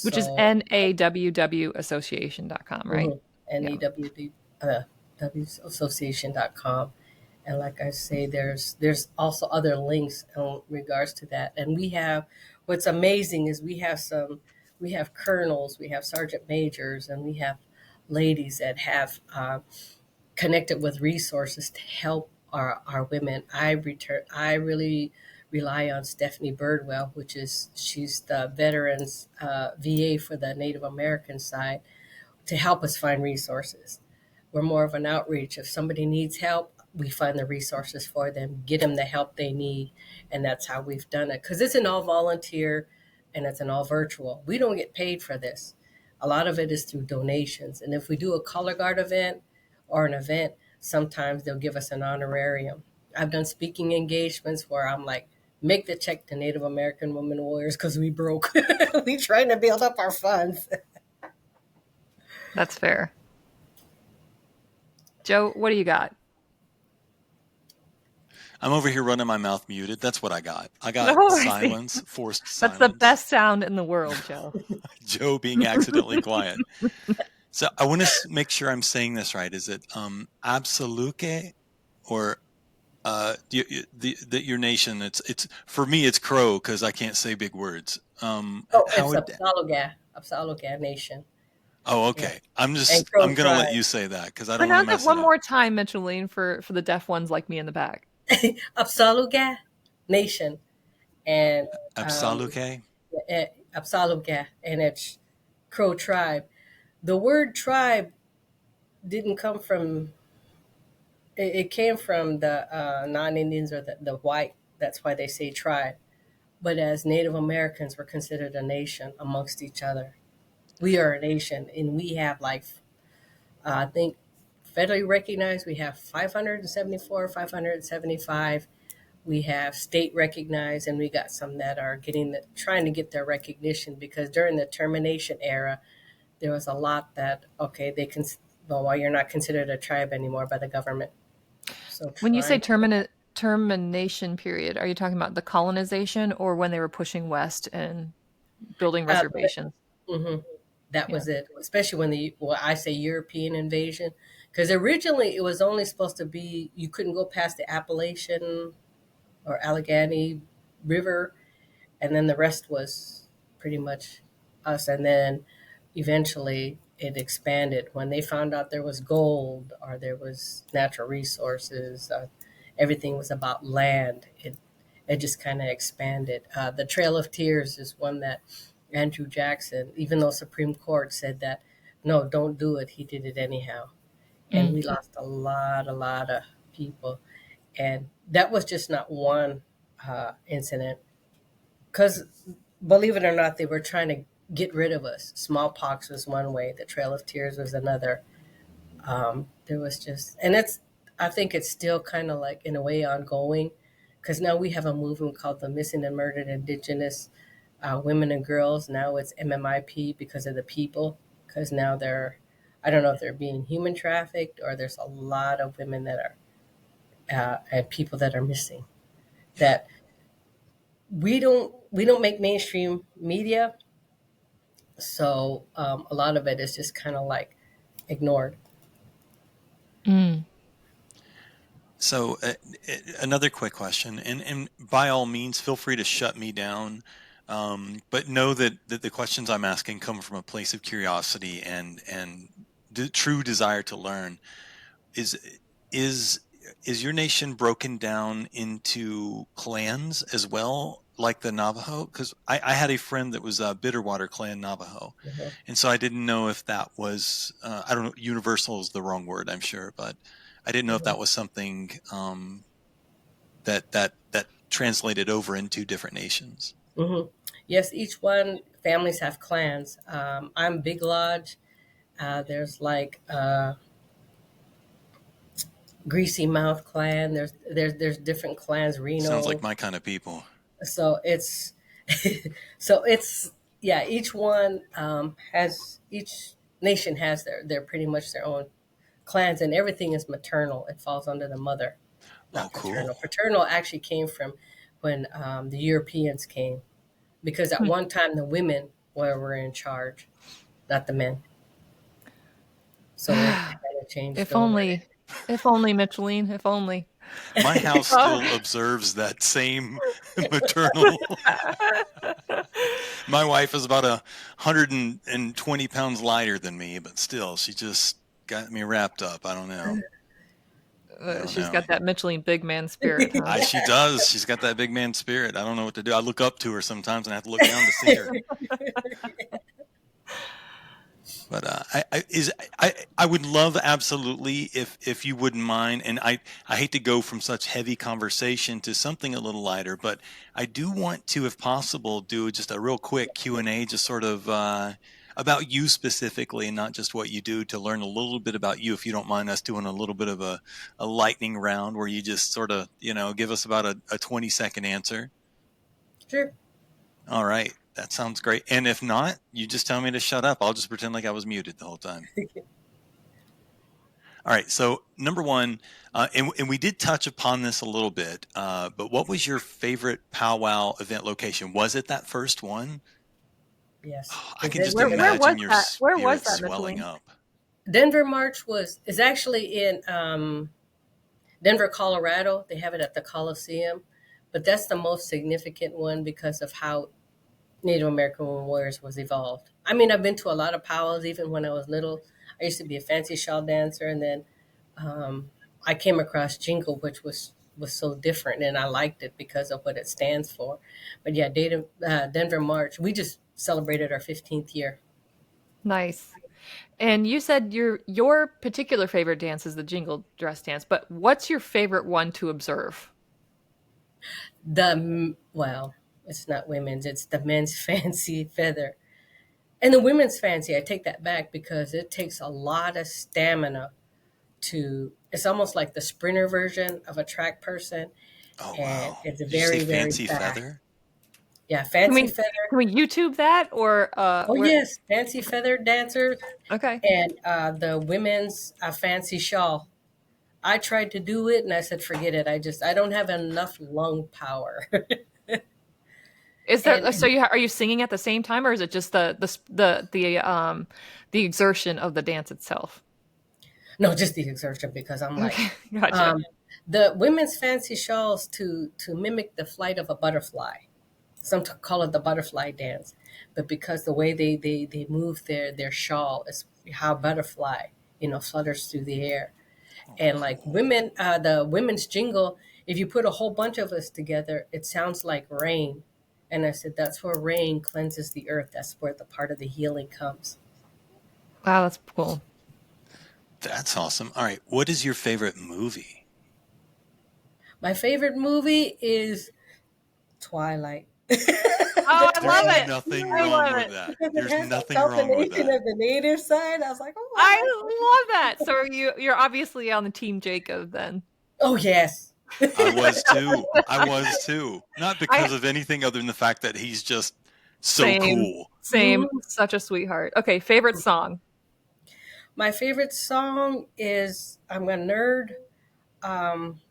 Which is NAWWassociation.com, right? NAWWassociation.com. And like I say, there's also other links in regards to that. And what's amazing is we have colonels, we have sergeant majors, and we have ladies that have connected with resources to help our women. I really rely on Stephanie Birdwell, she's the veterans VA for the Native American side, to help us find resources. We're more of an outreach. If somebody needs help, we find the resources for them, get them the help they need. And that's how we've done it. Because it's an all volunteer and it's an all virtual. We don't get paid for this. A lot of it is through donations. And if we do a color guard event or an event, sometimes they'll give us an honorarium. I've done speaking engagements where I'm like, make the check to Native American Women Warriors because we broke. We trying to build up our funds. That's fair. Joe, what do you got? I'm over here running my mouth muted. That's what I got. I got silence, forced silence. That's the best sound in the world, Joe. Joe being accidentally quiet. So I want to make sure I'm saying this right. Is it Absoluke, or your nation? It's for me. It's Crow because I can't say big words. It's Apsaluga Nation. Oh, okay. Yeah. I'm going to let you say that because I don't want to mess it up. Pronounce it one more time, Mitchelene, for the deaf ones like me in the back. Apsaluga Nation. And Apsaluga? Apsaluga, and it's Crow tribe. The word tribe didn't come from, it came from the non-Indians or the white. That's why they say tribe. But as Native Americans, we're considered a nation amongst each other. We are a nation, and we have I think federally recognized, we have 574, 575 We have state recognized, and we got some that are trying to get their recognition, because during the termination era, there was a lot that, okay, well, you're not considered a tribe anymore by the government. So When you say trying, termination period, are you talking about the colonization or when they were pushing west and building reservations? hmm that Yeah. was it, especially when I say European invasion, because originally it was only supposed to be, you couldn't go past the Appalachian or Allegheny River, and then the rest was pretty much us. And then eventually it expanded when they found out there was gold or there was natural resources. Everything was about land. It just kind of expanded. The Trail of Tears is one that Andrew Jackson, even though Supreme Court said that no, don't do it, he did it anyhow, and Mm. we lost a lot of people. And that was just not one incident, because believe it or not, they were trying to get rid of us. Smallpox was one way. The Trail of Tears was another. There was just, and I think it's still kind of like in a way ongoing, because now we have a movement called the Missing and Murdered Indigenous Women and Girls. Now it's MMIP because of the people, because now I don't know if they're being human trafficked, or there's a lot of women that are, and people that are missing, that we don't make mainstream media, so a lot of it is just kind of like ignored. Mm. So, another quick question, and by all means, feel free to shut me down. But know that the questions I'm asking come from a place of curiosity and true desire to learn. Is is is your nation broken down into clans as well, like the Navajo? Because I had a friend that was a Bitterwater Clan Navajo, Mhm. and so I didn't know if that was I don't know. Universal is the wrong word, I'm sure, but I didn't know if that was something that translated over into different nations. Mhm. Yes, each one, families have clans. I'm Big Lodge. There's like Greasy Mouth clan. There's different clans. Sounds like Reno. my kind of people. So it's so it's yeah. Each one has each nation has their pretty much their own clans, and everything is maternal. It falls under the mother, Oh, not paternal. cool. Paternal actually came from when the Europeans came, because at one time the women were in charge, not the men. So it Hmm. kind of changed If over. only, if only, Mitchelene, if only. My house Oh. still observes that same maternal. My wife is about 120 pounds lighter than me, but still, she just got me wrapped up. I don't know. I don't She's know. got that Mitchelene BigMan spirit, huh? She does. She's got that big man spirit. I don't know what to do. I look up to her sometimes and I have to look down to see her. But I would love absolutely if you wouldn't mind, and I hate to go from such heavy conversation to something a little lighter, but I do want to, if possible, do just a real quick Q&A, just sort of about you specifically, and not just what you do, to learn a little bit about you. If you don't mind us doing a little bit of a lightning round where you just sort of give us about a 20-second answer. Sure. All right. That sounds great. And if not, you just tell me to shut up. I'll just pretend like I was muted the whole time. All right. So number one, and we did touch upon this a little bit, but what was your favorite powwow event location? Was it that first one? Yes. I The can just Where was imagine your that? Where was spirit that, swelling Mitchelene? up. Denver March is actually in Denver, Colorado. They have it at the Coliseum, but that's the most significant one because of how Native American Warriors was evolved. I mean, I've been to a lot of powwows, even when I was little. I used to be a fancy shawl dancer, and then um, I came across Jingle, which was so different, and I liked it because of what it stands for. But yeah, Denver March, we just celebrated our 15th year. Nice. And you said your particular favorite dance is the jingle dress dance, but what's your favorite one to observe? Well, it's not women's; it's the men's fancy feather. And the women's fancy, I take that back because it takes a lot of stamina it's almost like the sprinter version of a track person. Oh, and wow. it's Did you say very, very Fancy fast. Feather? Yeah, Can fancy we feather. can we YouTube that or Oh where? yes, fancy feather dancers Okay. and the women's fancy shawl. I tried to do it and I said, forget it. I don't have enough lung power. Is and that so? Are you singing at the same time, or is it just the exertion of the dance itself? no, just the exertion because I'm like, Okay, gotcha. um, the women's fancy shawls to mimic the flight of a butterfly. Some call it the butterfly dance, but because the way they move their shawl is how a butterfly flutters through the air. Oh, And like cool. women, the women's jingle, if you put a whole bunch of us together, it sounds like rain. And I said, that's where rain cleanses the earth. That's where the part of the healing comes. Wow, that's cool. That's awesome. All right. What is your favorite movie? My favorite movie is Twilight. Oh, I There's love it. nothing I wrong love with it that. Because it There's has that nothing wrong with combination that. of the native side. I was like, oh, I I like love that. So you're obviously on the team Jacob then. Oh, yes. I was too. I was too. Not I because of anything other than the fact that he's just so same cool. same such a sweetheart. Okay, favorite song. My favorite song is I'm a nerd. Um,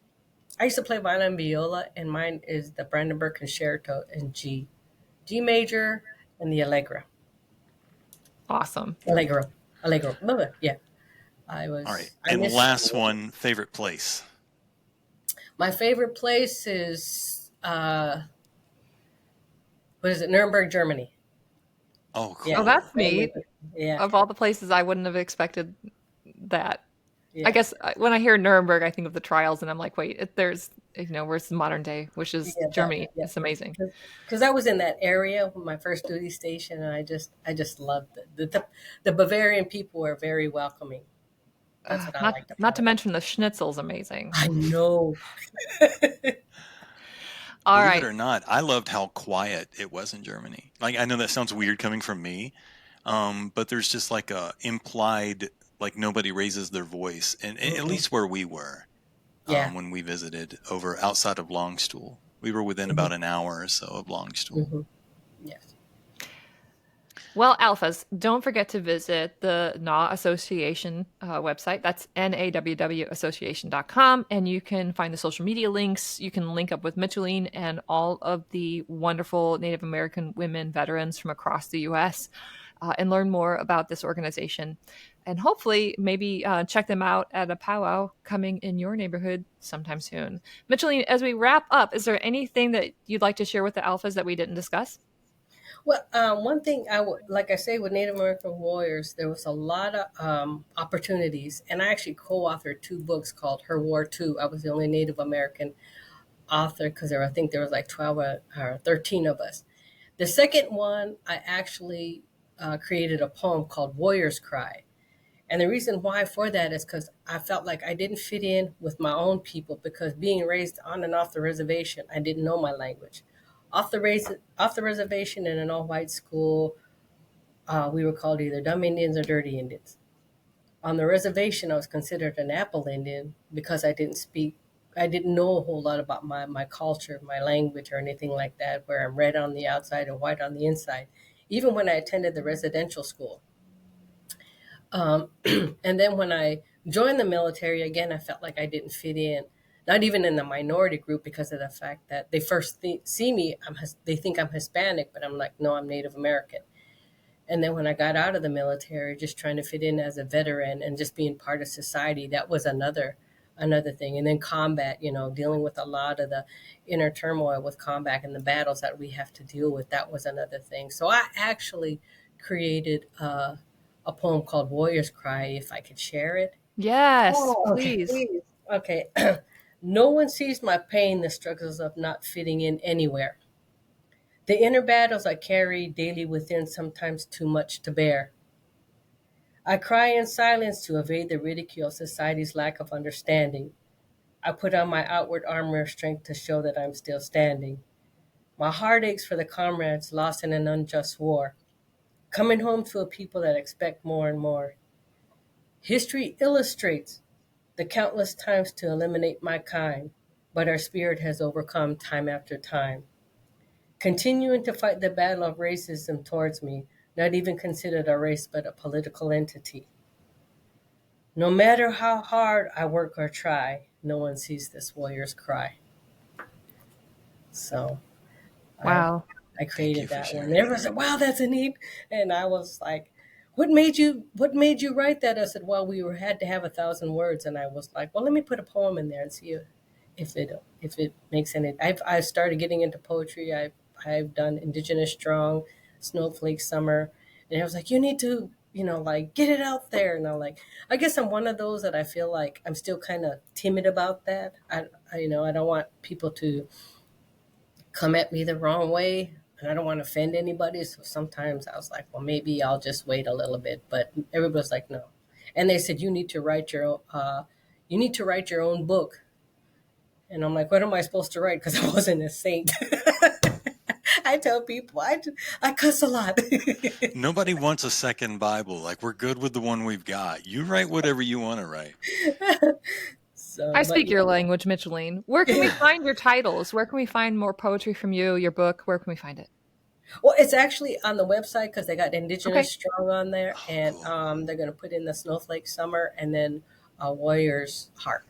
I used to play violin and viola, and mine is the Brandenburg Concerto in G major, and the Awesome. Allegro. Blah, blah. Yeah, All right. I And miss. last one, favorite place. My favorite place is what is it? Nuremberg, Germany. Oh, Yeah, Oh, cool. that's neat. yeah, Of all the places, I wouldn't have expected that. yeah. I guess when I hear Nuremberg, I think of the trials, and I'm like, wait, there's where's the modern day, which is Yeah, Germany. yeah. It's amazing. Because I was in that area with my first duty station, and I just loved it. The Bavarian people were very welcoming. That's what I Not liked not about to it. mention the schnitzel's amazing. I know. All Believe it right. or not, I loved how quiet it was in Germany. Like, I know that sounds weird coming from me, but there's just like a implied, like nobody raises their voice, and at Mhm. least where we were Yeah. when we visited over outside of Longstool, we were within about an hour or so of Longstool. Hmm. Yes. Well, Alphas, don't forget to visit the NAW Association website. That's nawwassociation.com. And you can find the social media links. You can link up with Mitchelene and all of the wonderful Native American women veterans from across the U.S. And learn more about this organization. And hopefully, maybe check them out at a powwow coming in your neighborhood sometime soon. Mitchelene, as we wrap up, is there anything that you'd like to share with the Alphas that we didn't discuss? Well, one thing I would like I say with Native American warriors, there was a lot of opportunities, and I actually co-authored two books called Her War Too. I was the only Native American author because I think there was like 12 or 13 of us. The second one, I actually created a poem called Warrior's Cry. And the reason why for that is because I felt like I didn't fit in with my own people because being raised on and off the reservation, I didn't know my language. Off the reservation in an all-white school, we were called either dumb Indians or dirty Indians. On the reservation, I was considered an apple Indian because I didn't know a whole lot about my culture, my language, or anything like that, where I'm red on the outside and white on the inside, even when I attended the residential school. And then when I joined the military, again, I felt like I didn't fit in, not even in the minority group because of the fact that they first see me, they think I'm Hispanic, but I'm like, no, I'm Native American. And then when I got out of the military, just trying to fit in as a veteran and just being part of society, that was another thing. And then combat, dealing with a lot of the inner turmoil with combat and the battles that we have to deal with, that was another thing. So I actually created a poem called Warrior's Cry, if I could share it. Yes, Oh, okay, please. please. Okay. No one sees my pain, the struggles of not fitting in anywhere. The inner battles I carry daily within, sometimes too much to bear. I cry in silence to evade the ridicule of society's lack of understanding. I put on my outward armor of strength to show that I'm still standing. My heart aches for the comrades lost in an unjust war, coming home to a people that expect more and more. History illustrates the countless times to eliminate my kind. but our spirit has overcome time after time. Continuing to fight the battle of racism towards me, not even considered a race but a political entity. No matter how hard I work or try, no one sees this warrior's cry. So I Wow. I Thank you created for that one. sharing Everyone said, "Wow, that's a neat." And I was like, "What made you write that?" I said, "Well, had to have 1,000 words." And I was like, "Well, let me put a poem in there and see if it makes any." I've started getting into poetry. I've done Indigenous Strong, Snowflake Summer, and I was like, "You need to." Like get it out there. And I'm like, I guess I'm one of those that I feel like I'm still kind of timid about that. I don't want people to come at me the wrong way, and I don't want to offend anybody. So sometimes I was like, well, maybe I'll just wait a little bit. But everybody's like, no. And they said, you need to write your own book. And I'm like, what am I supposed to write? Because I wasn't a saint. I tell people I cuss a lot. Nobody wants a second Bible. Like, we're good with the one we've got. You write whatever you want to write. So, I but speak your language, Mitchelene. Where can we find your titles? Where can we find more poetry from you, your book? Where can we find it? Well, it's actually on the website because they got Okay. Indigenous Strong on there, Oh, and cool. they're going to put in the Snowflake Summer and then Warrior's Heart.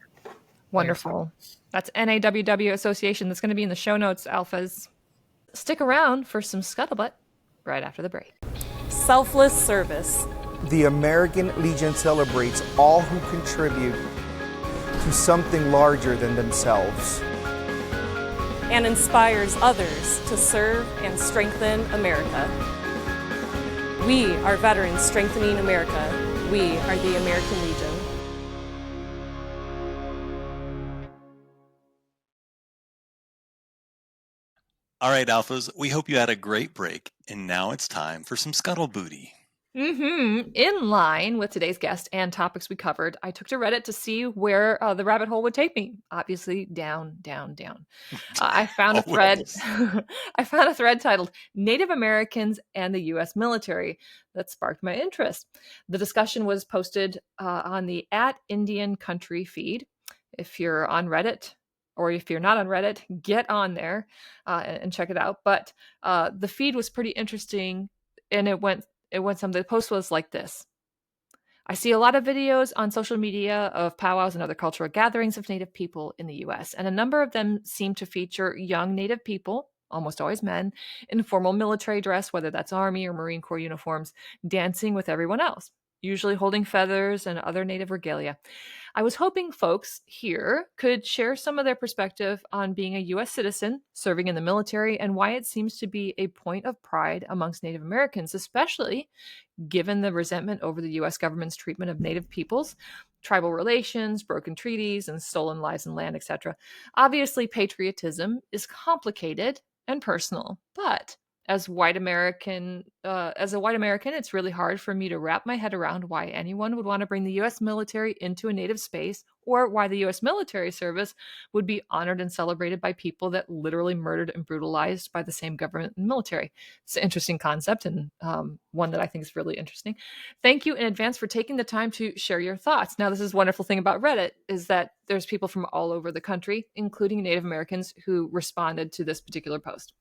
Warrior's Heart. Wonderful. That's NAWW Association. That's going to be in the show notes, Alphas. Stick around for some scuttlebutt right after the break. Selfless service. The American Legion celebrates all who contribute to something larger than themselves. And inspires others to serve and strengthen America. We are veterans strengthening America. We are the American Legion. All right, Alphas, we hope you had a great break, and now it's time for some scuttle booty. In line with today's guest and topics we covered, I took to Reddit to see where the rabbit hole would take me. Obviously, down, down, down. I found a thread. I found a thread titled "Native Americans and the U.S. Military" that sparked my interest. The discussion was posted on the @IndianCountry feed. If you're on Reddit, or if you're not on Reddit, get on there and check it out. But the feed was pretty interesting, and it went something. The post was like this: I see a lot of videos on social media of powwows and other cultural gatherings of Native people in the U.S., and a number of them seem to feature young Native people, almost always men, in formal military dress, whether that's Army or Marine Corps uniforms, dancing with everyone else, usually holding feathers and other Native regalia. I was hoping folks here could share some of their perspective on being a U.S. citizen, serving in the military, and why it seems to be a point of pride amongst Native Americans, especially given the resentment over the U.S. government's treatment of Native peoples, tribal relations, broken treaties, and stolen lives and land, etc. Obviously, patriotism is complicated and personal, but as a white American, it's really hard for me to wrap my head around why anyone would want to bring the U.S. military into a Native space, or why the U.S. military service would be honored and celebrated by people that literally murdered and brutalized by the same government and military. It's an interesting concept, and one that I think is really interesting. Thank you in advance for taking the time to share your thoughts. Now, this is a wonderful thing about Reddit, is that there's people from all over the country, including Native Americans, who responded to this particular post.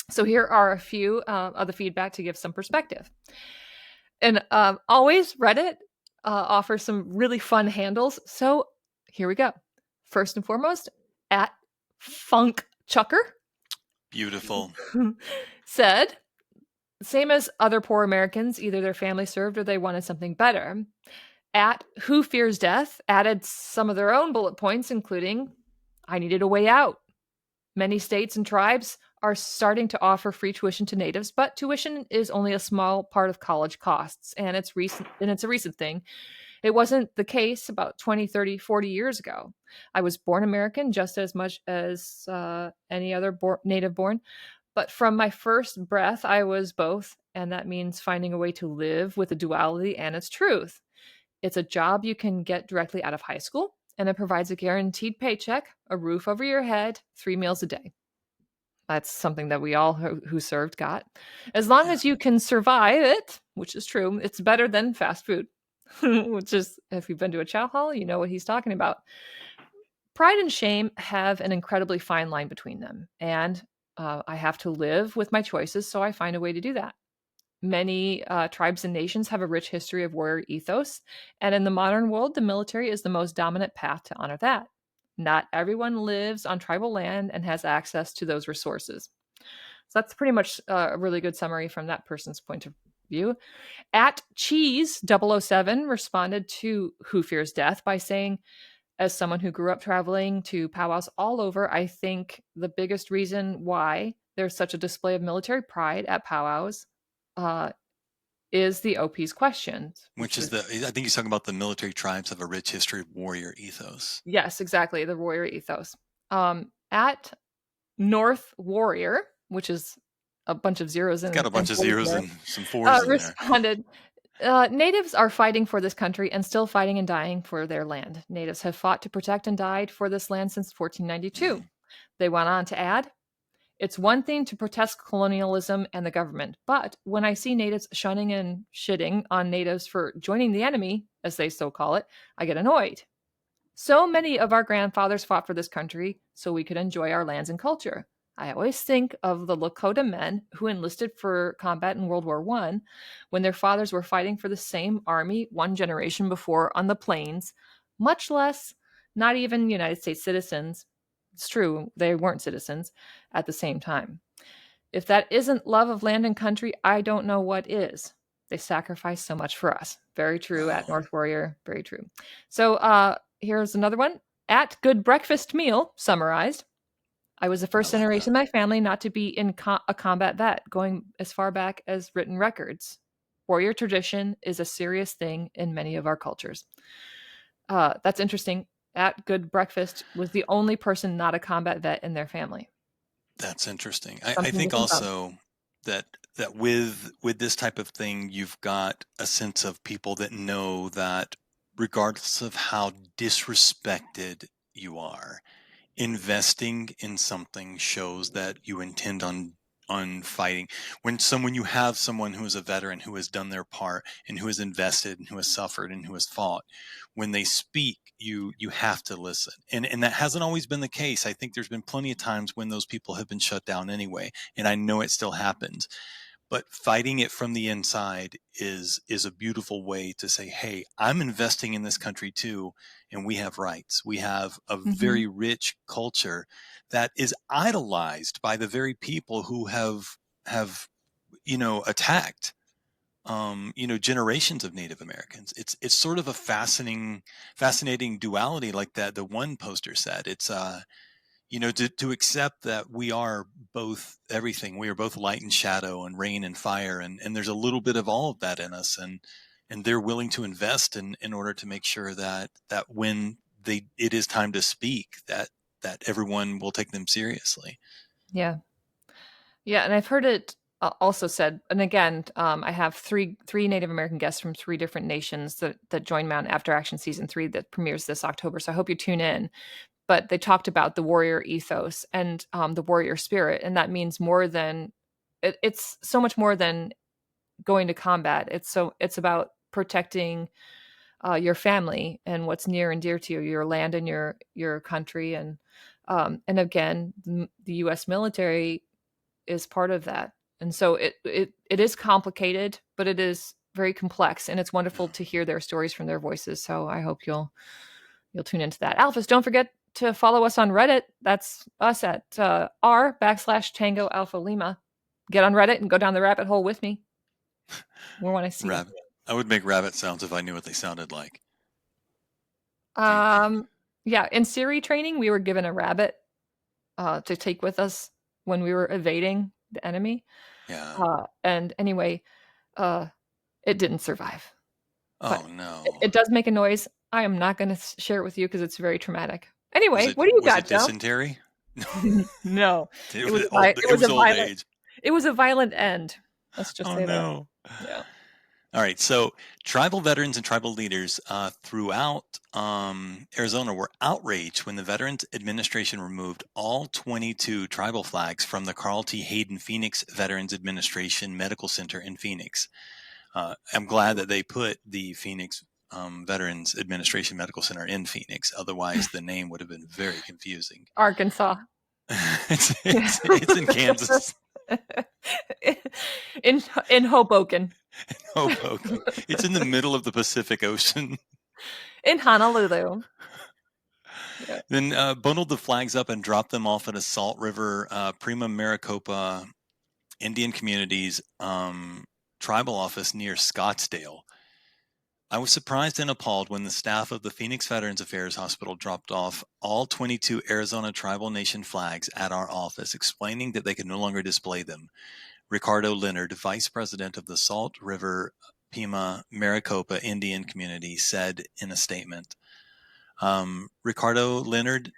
So here are a few of the feedback to give some perspective. And always Reddit offers some really fun handles. So here we go. First and foremost, @FunkChucker. Beautiful. Said, same as other poor Americans, either their family served or they wanted something better. @WhoFearsDeath added some of their own bullet points, including, I needed a way out. Many states and tribes are starting to offer free tuition to natives, but tuition is only a small part of college costs, and it's a recent thing. It wasn't the case about 20, 30, 40 years ago. I was born American just as much as any other native born, but from my first breath, I was both, and that means finding a way to live with the duality and its truth. It's a job you can get directly out of high school, and it provides a guaranteed paycheck, a roof over your head, 3 meals a day. That's something that we all who served got. As long as you can survive it, which is true, it's better than fast food, which is, if you've been to a chow hall, you know what he's talking about. Pride and shame have an incredibly fine line between them, and I have to live with my choices, so I find a way to do that. Many tribes and nations have a rich history of warrior ethos, and in the modern world, the military is the most dominant path to honor that. Not everyone lives on tribal land and has access to those resources. So that's pretty much a really good summary from that person's point of view. At Cheese007 responded to Who Fears Death by saying, as someone who grew up traveling to powwows all over, I think the biggest reason why there's such a display of military pride at powwows is the OP's questions. Which is I think he's talking about the military tribes have a rich history of warrior ethos. Yes, exactly. The warrior ethos. At North Warrior, which is a bunch of zeros in. It's got a bunch of zeros and some fours in responded, natives are fighting for this country and still fighting and dying for their land. Natives have fought to protect and died for this land since 1492. They went on to add, it's one thing to protest colonialism and the government, but when I see natives shunning and shitting on natives for joining the enemy, as they so call it, I get annoyed. So many of our grandfathers fought for this country so we could enjoy our lands and culture. I always think of the Lakota men who enlisted for combat in World War I when their fathers were fighting for the same army one generation before on the plains, much less not even United States citizens. It's true, they weren't citizens at the same time. If that isn't love of land and country, I don't know what is. They sacrificed so much for us. Very true at North Warrior. Very true. So here's another one. At Good Breakfast Meal, summarized. I was the first generation in my family not to be in a combat vet, going as far back as written records. Warrior tradition is a serious thing in many of our cultures. That's interesting. At Good Breakfast was the only person not a combat vet in their family. That's interesting. I think also that with this type of thing, you've got a sense of people that know that regardless of how disrespected you are, investing in something shows that you intend on fighting. When you have someone who is a veteran who has done their part and who has invested and who has suffered and who has fought, when they speak, you have to listen. And that hasn't always been the case. I think there's been plenty of times when those people have been shut down anyway, and I know it still happens. But fighting it from the inside is a beautiful way to say, hey, I'm investing in this country too, and we have rights. We have a very rich culture that is idolized by the very people who have attacked generations of Native Americans. It's sort of a fascinating duality, like that the one poster said. It's to accept that we are both everything. We are both light and shadow and rain and fire. And there's a little bit of all of that in us. And they're willing to invest in order to make sure that when it is time to speak, that everyone will take them seriously. Yeah. Yeah. And I've heard it also said, and again, I have three Native American guests from 3 different nations that join Mountain After Action Season 3 that premieres this October. So I hope you tune in. But they talked about the warrior ethos and the warrior spirit. And that means more than, it's so much more than going to combat. It's about protecting your family and what's near and dear to you, your land and your country. And again, the U.S. military is part of that. And so it is complicated, but it is very complex. And it's wonderful to hear their stories from their voices. So I hope you'll tune into that. Alphas, don't forget to follow us on Reddit. That's us at r/Tango Alpha Lima. Get on Reddit and go down the rabbit hole with me. We want to see rabbit. I would make rabbit sounds if I knew what they sounded like. Yeah, in Siri training, we were given a rabbit to take with us when we were evading the enemy. Yeah. And anyway, it didn't survive. Oh, no. It does make a noise. I am not going to share it with you because it's very traumatic. Anyway, what do you got, Joe? Dysentery? No. It was old age. It was a violent end. Let's just say no. that. Yeah. All right. So tribal veterans and tribal leaders throughout Arizona were outraged when the Veterans Administration removed all 22 tribal flags from the Carl T. Hayden Phoenix Veterans Administration Medical Center in Phoenix. I'm glad that they put the Phoenix Veterans Administration Medical Center in Phoenix. Otherwise, the name would have been very confusing. Arkansas. It's in Kansas. in Hoboken. Hoboken. It's in the middle of the Pacific Ocean. In Honolulu. Yeah. Then bundled the flags up and dropped them off at a Salt River, Prima Maricopa Indian Communities tribal office near Scottsdale. I was surprised and appalled when the staff of the Phoenix Veterans Affairs Hospital dropped off all 22 Arizona Tribal Nation flags at our office, explaining that they could no longer display them. Ricardo Leonard, vice president of the Salt River Pima Maricopa Indian Community, said in a statement. Ricardo Leonard,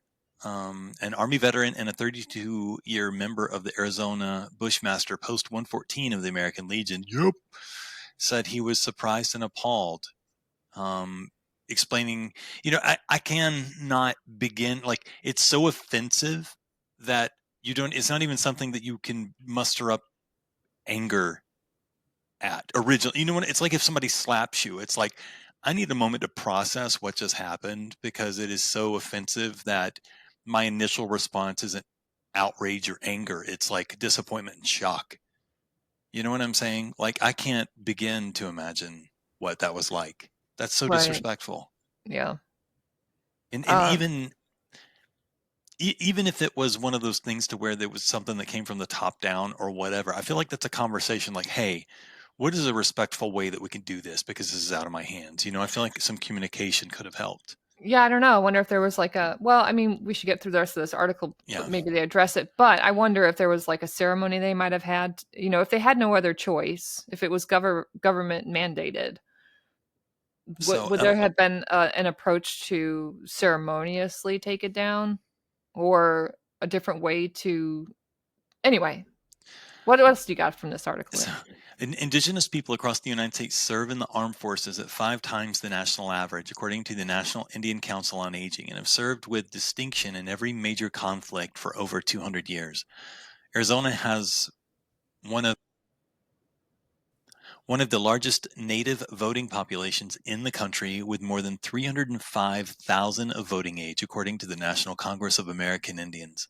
an Army veteran and a 32-year member of the Arizona Bushmaster Post 114 of the American Legion, said he was surprised and appalled. Explaining, I cannot begin, like, it's so offensive that it's not even something that you can muster up anger at originally. It's like if somebody slaps you, it's like, I need a moment to process what just happened because it is so offensive that my initial response isn't outrage or anger. It's like disappointment and shock. You know what I'm saying? Like, I can't begin to imagine what that was like. That's so disrespectful. Yeah. And even if it was one of those things to where there was something that came from the top down or whatever, I feel like that's a conversation like, hey, what is a respectful way that we can do this? Because this is out of my hands. I feel like some communication could have helped. Yeah, I don't know. I wonder if there was like we should get through the rest of this article. Yeah. Maybe they address it. But I wonder if there was like a ceremony they might have had, if they had no other choice, if it was government mandated. Would there have been an approach to ceremoniously take it down or a different way to... Anyway, what else do you got from this article? Indigenous people across the United States serve in the armed forces at 5 times the national average, according to the National Indian Council on Aging, and have served with distinction in every major conflict for over 200 years. Arizona has one of the largest native voting populations in the country, with more than 305,000 of voting age, according to the National Congress of American Indians.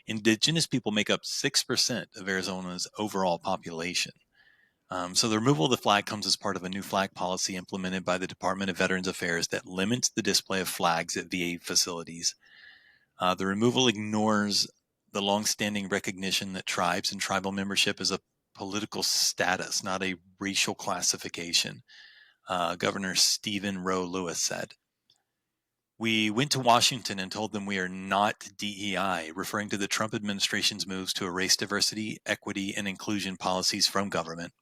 Indigenous people make up 6% of Arizona's overall population. So the removal of the flag comes as part of a new flag policy implemented by the Department of Veterans Affairs that limits the display of flags at VA facilities. The removal ignores the longstanding recognition that tribes and tribal membership is a political status, not a racial classification, Governor Stephen Roe Lewis said. We went to Washington and told them we are not DEI, referring to the Trump administration's moves to erase diversity, equity, and inclusion policies from government.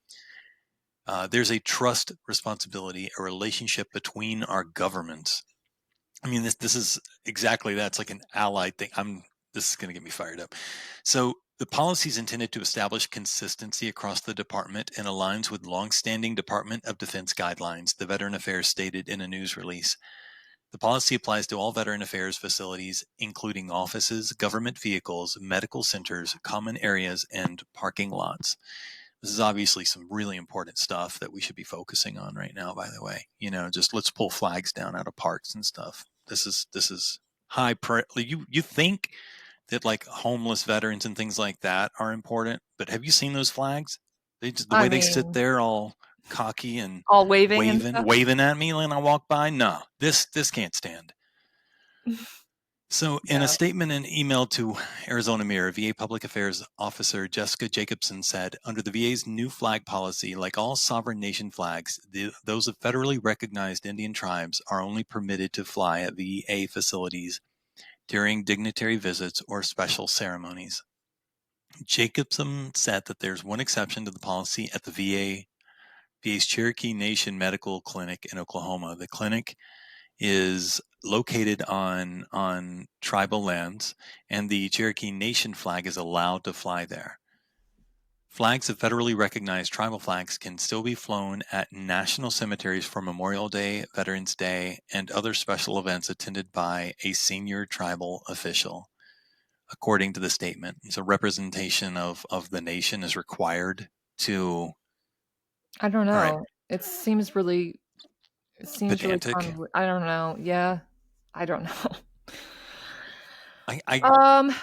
There's a trust responsibility, a relationship between our governments. I mean, this is exactly that. It's like an allied thing. This is going to get me fired up. So the policy is intended to establish consistency across the department and aligns with longstanding Department of Defense guidelines, the Veteran Affairs stated in a news release. The policy applies to all Veteran Affairs facilities, including offices, government vehicles, medical centers, common areas, and parking lots. This is obviously some really important stuff that we should be focusing on right now, by the way. Just let's pull flags down out of parks and stuff. This is high you think that like homeless veterans and things like that are important, but have you seen those flags? They sit there all cocky and all waving at me when I walk by. No, this can't stand. So in a statement and email to Arizona Mirror, VA Public Affairs Officer Jessica Jacobson said, under the VA's new flag policy, like all sovereign nation flags, those of federally recognized Indian tribes are only permitted to fly at VA facilities during dignitary visits or special ceremonies. Jacobson said that there's one exception to the policy at the VA's Cherokee Nation Medical Clinic in Oklahoma. The clinic is located on tribal lands, and the Cherokee Nation flag is allowed to fly there. Flags of federally recognized tribal flags can still be flown at national cemeteries for Memorial Day, Veterans Day, and other special events attended by a senior tribal official, according to the statement. So representation of the nation is required to... I don't know. Right. It seems really It seems really pedantic. I don't know. Yeah, I don't know. I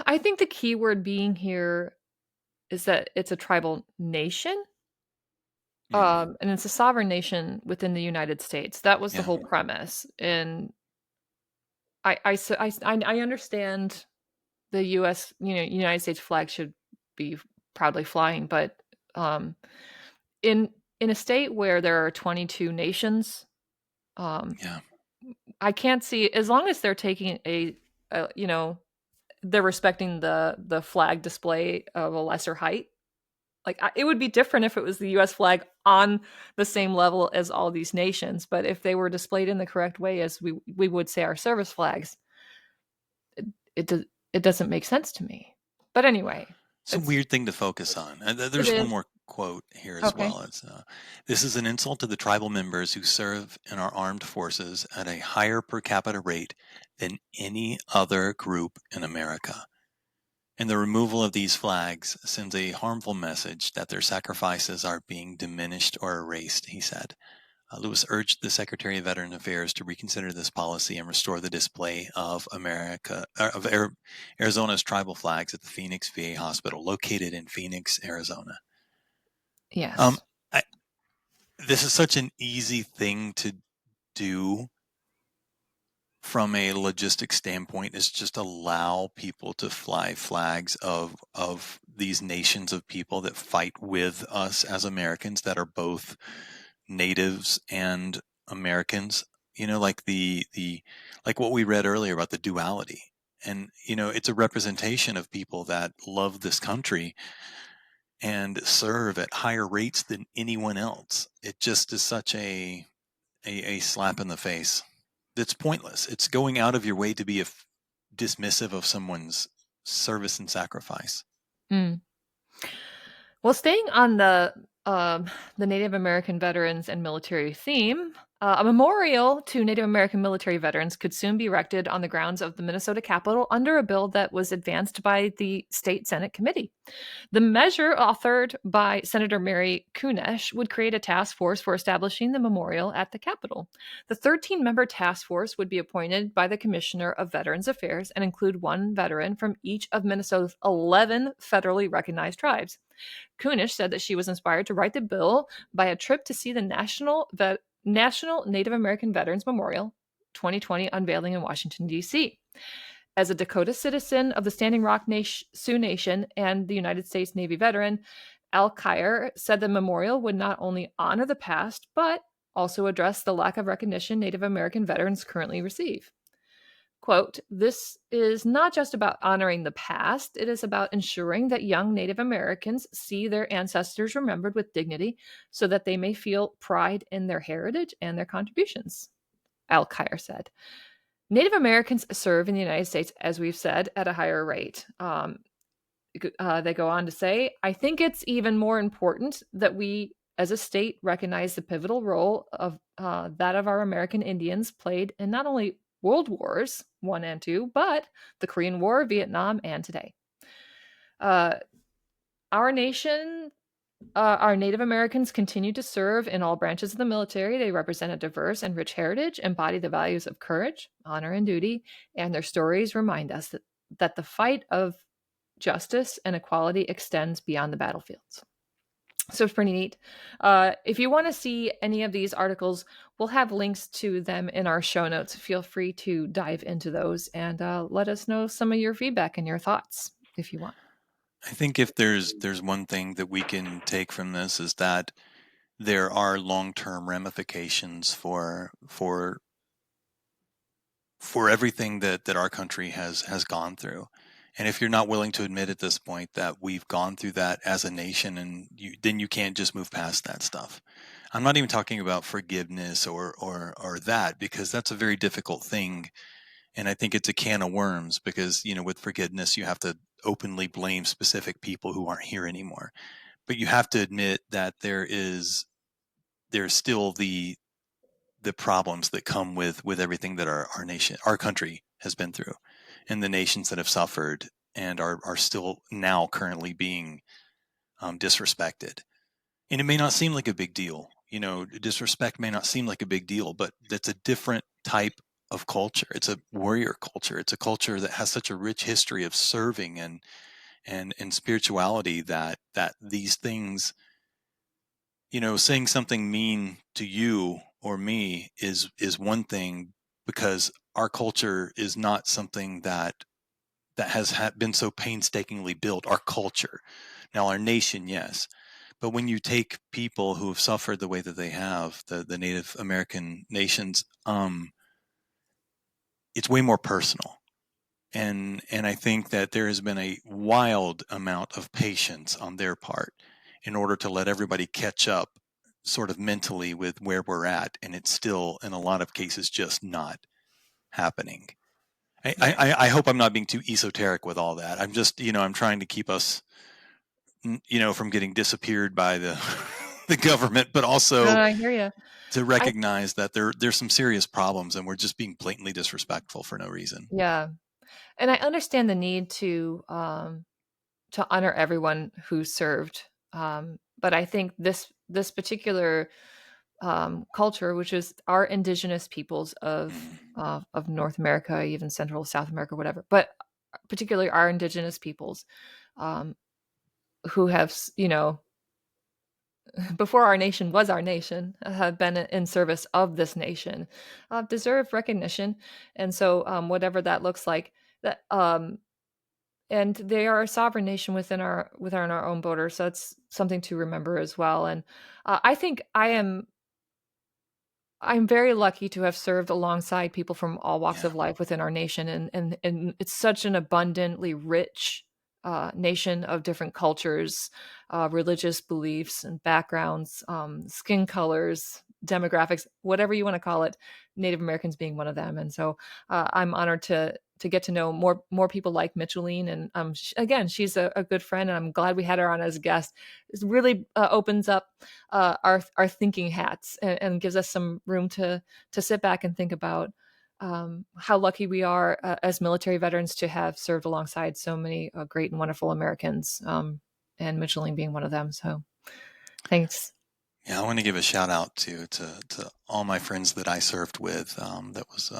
I think the key word being here is that it's a tribal nation. And it's a sovereign nation within the United States. That was the yeah. whole premise. And I understand the U.S. United States flag should be proudly flying, but in a state where there are 22 nations, Yeah. I can't see, as long as they're taking they're respecting the flag display of a lesser height. Like, it would be different if it was the U.S. flag on the same level as all these nations, but if they were displayed in the correct way, as we would say our service flags, it doesn't make sense to me. But anyway, It's a weird thing to focus on. There's one more quote here as Okay. well. It's this is an insult to the tribal members who serve in our armed forces at a higher per capita rate than any other group in America. And the removal of these flags sends a harmful message that their sacrifices are being diminished or erased, he said. Lewis urged the Secretary of Veteran Affairs to reconsider this policy and restore the display of Arizona's tribal flags at the Phoenix VA Hospital, located in Phoenix, Arizona. Yes. This is such an easy thing to do from a logistic standpoint, is just allow people to fly flags of these nations of people that fight with us as Americans, that are both natives and Americans, like like what we read earlier about the duality. And, it's a representation of people that love this country and serve at higher rates than anyone else. It just is such a slap in the face. That's pointless. It's going out of your way to be dismissive of someone's service and sacrifice. Mm. Well, staying on the Native American veterans and military theme, a memorial to Native American military veterans could soon be erected on the grounds of the Minnesota Capitol under a bill that was advanced by the State Senate Committee. The measure, authored by Senator Mary Kunesh, would create a task force for establishing the memorial at the Capitol. The 13-member task force would be appointed by the Commissioner of Veterans Affairs and include one veteran from each of Minnesota's 11 federally recognized tribes. Kunesh said that she was inspired to write the bill by a trip to see the National Native American Veterans Memorial 2020 unveiling in Washington, D.C. As a Dakota citizen of the Standing Rock Sioux Nation and the United States Navy veteran, Al Kyer said the memorial would not only honor the past, but also address the lack of recognition Native American veterans currently receive. Quote, "This is not just about honoring the past, it is about ensuring that young Native Americans see their ancestors remembered with dignity so that they may feel pride in their heritage and their contributions," Al Kyer said. Native Americans serve in the United States, as we've said, at a higher rate. They go on to say, "I think it's even more important that we, as a state, recognize the pivotal role of that of our American Indians played in not only World Wars I and II, but the Korean War, Vietnam, and today. Our nation, our Native Americans continue to serve in all branches of the military. They represent a diverse and rich heritage, embody the values of courage, honor, and duty, and their stories remind us that the fight of justice and equality extends beyond the battlefields." So it's pretty neat. If you want to see any of these articles, we'll have links to them in our show notes. Feel free to dive into those and let us know some of your feedback and your thoughts if you want. I think if there's one thing that we can take from this, is that there are long-term ramifications for everything that our country has gone through. And if you're not willing to admit at this point that we've gone through that as a nation, and then you can't just move past that stuff. I'm not even talking about forgiveness or that, because that's a very difficult thing. And I think it's a can of worms, because, with forgiveness, you have to openly blame specific people who aren't here anymore. But you have to admit that there's still the problems that come with everything that our nation, our country has been through, and the nations that have suffered and are still now currently being disrespected. And it may not seem like a big deal, disrespect may not seem like a big deal, but that's a different type of culture. It's a warrior culture. It's a culture that has such a rich history of serving and spirituality that these things, saying something mean to you or me is one thing, because our culture is not something that has been so painstakingly built. Our culture, now our nation, yes, but when you take people who have suffered the way that they have, the Native American nations, it's way more personal. And I think that there has been a wild amount of patience on their part in order to let everybody catch up sort of mentally with where we're at. And it's still, in a lot of cases, just not happening. I hope I'm not being too esoteric with all that. I'm just, I'm trying to keep us, from getting disappeared by the the government, but also I hear you. to recognize that there's some serious problems and we're just being blatantly disrespectful for no reason. Yeah. And I understand the need to honor everyone who served. But I think this particular culture, which is our indigenous peoples of North America, even Central, South America, whatever, but particularly our indigenous peoples, who have, before our nation was our nation, have been in service of this nation, deserve recognition. And so whatever that looks like, that and they are a sovereign nation within our own borders. So it's something to remember as well. And I think I'm very lucky to have served alongside people from all walks of life within our nation, and it's such an abundantly rich nation of different cultures, religious beliefs and backgrounds, skin colors, demographics, whatever you want to call it, Native Americans being one of them. And so I'm honored to get to know more people like Mitchelene. And again, she's a good friend, and I'm glad we had her on as a guest. It really opens up our thinking hats and gives us some room to sit back and think about how lucky we are as military veterans to have served alongside so many great and wonderful Americans, and Mitchelene being one of them. So thanks. Yeah, I want to give a shout out to all my friends that I served with. That was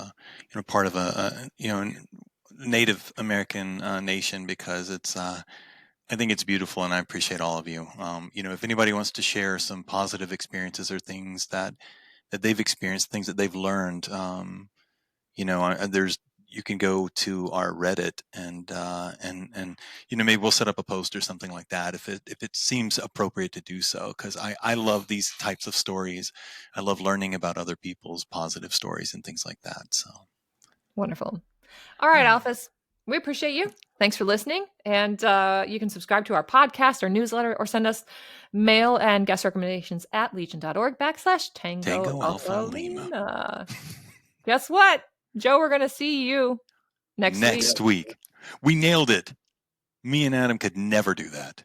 part of a Native American nation, because it's I think it's beautiful, and I appreciate all of you. If anybody wants to share some positive experiences or things that they've experienced, things that they've learned, you can go to our Reddit and maybe we'll set up a post or something like that if it seems appropriate to do so, because I love these types of stories. I love learning about other people's positive stories and things like that. So wonderful. All right, Alphas, we appreciate you. Thanks for listening. And you can subscribe to our podcast or newsletter, or send us mail and guest recommendations at legion.org/Tango Alpha Lima. Guess what, Joe? We're going to see you next week. We nailed it. Me and Adam could never do that.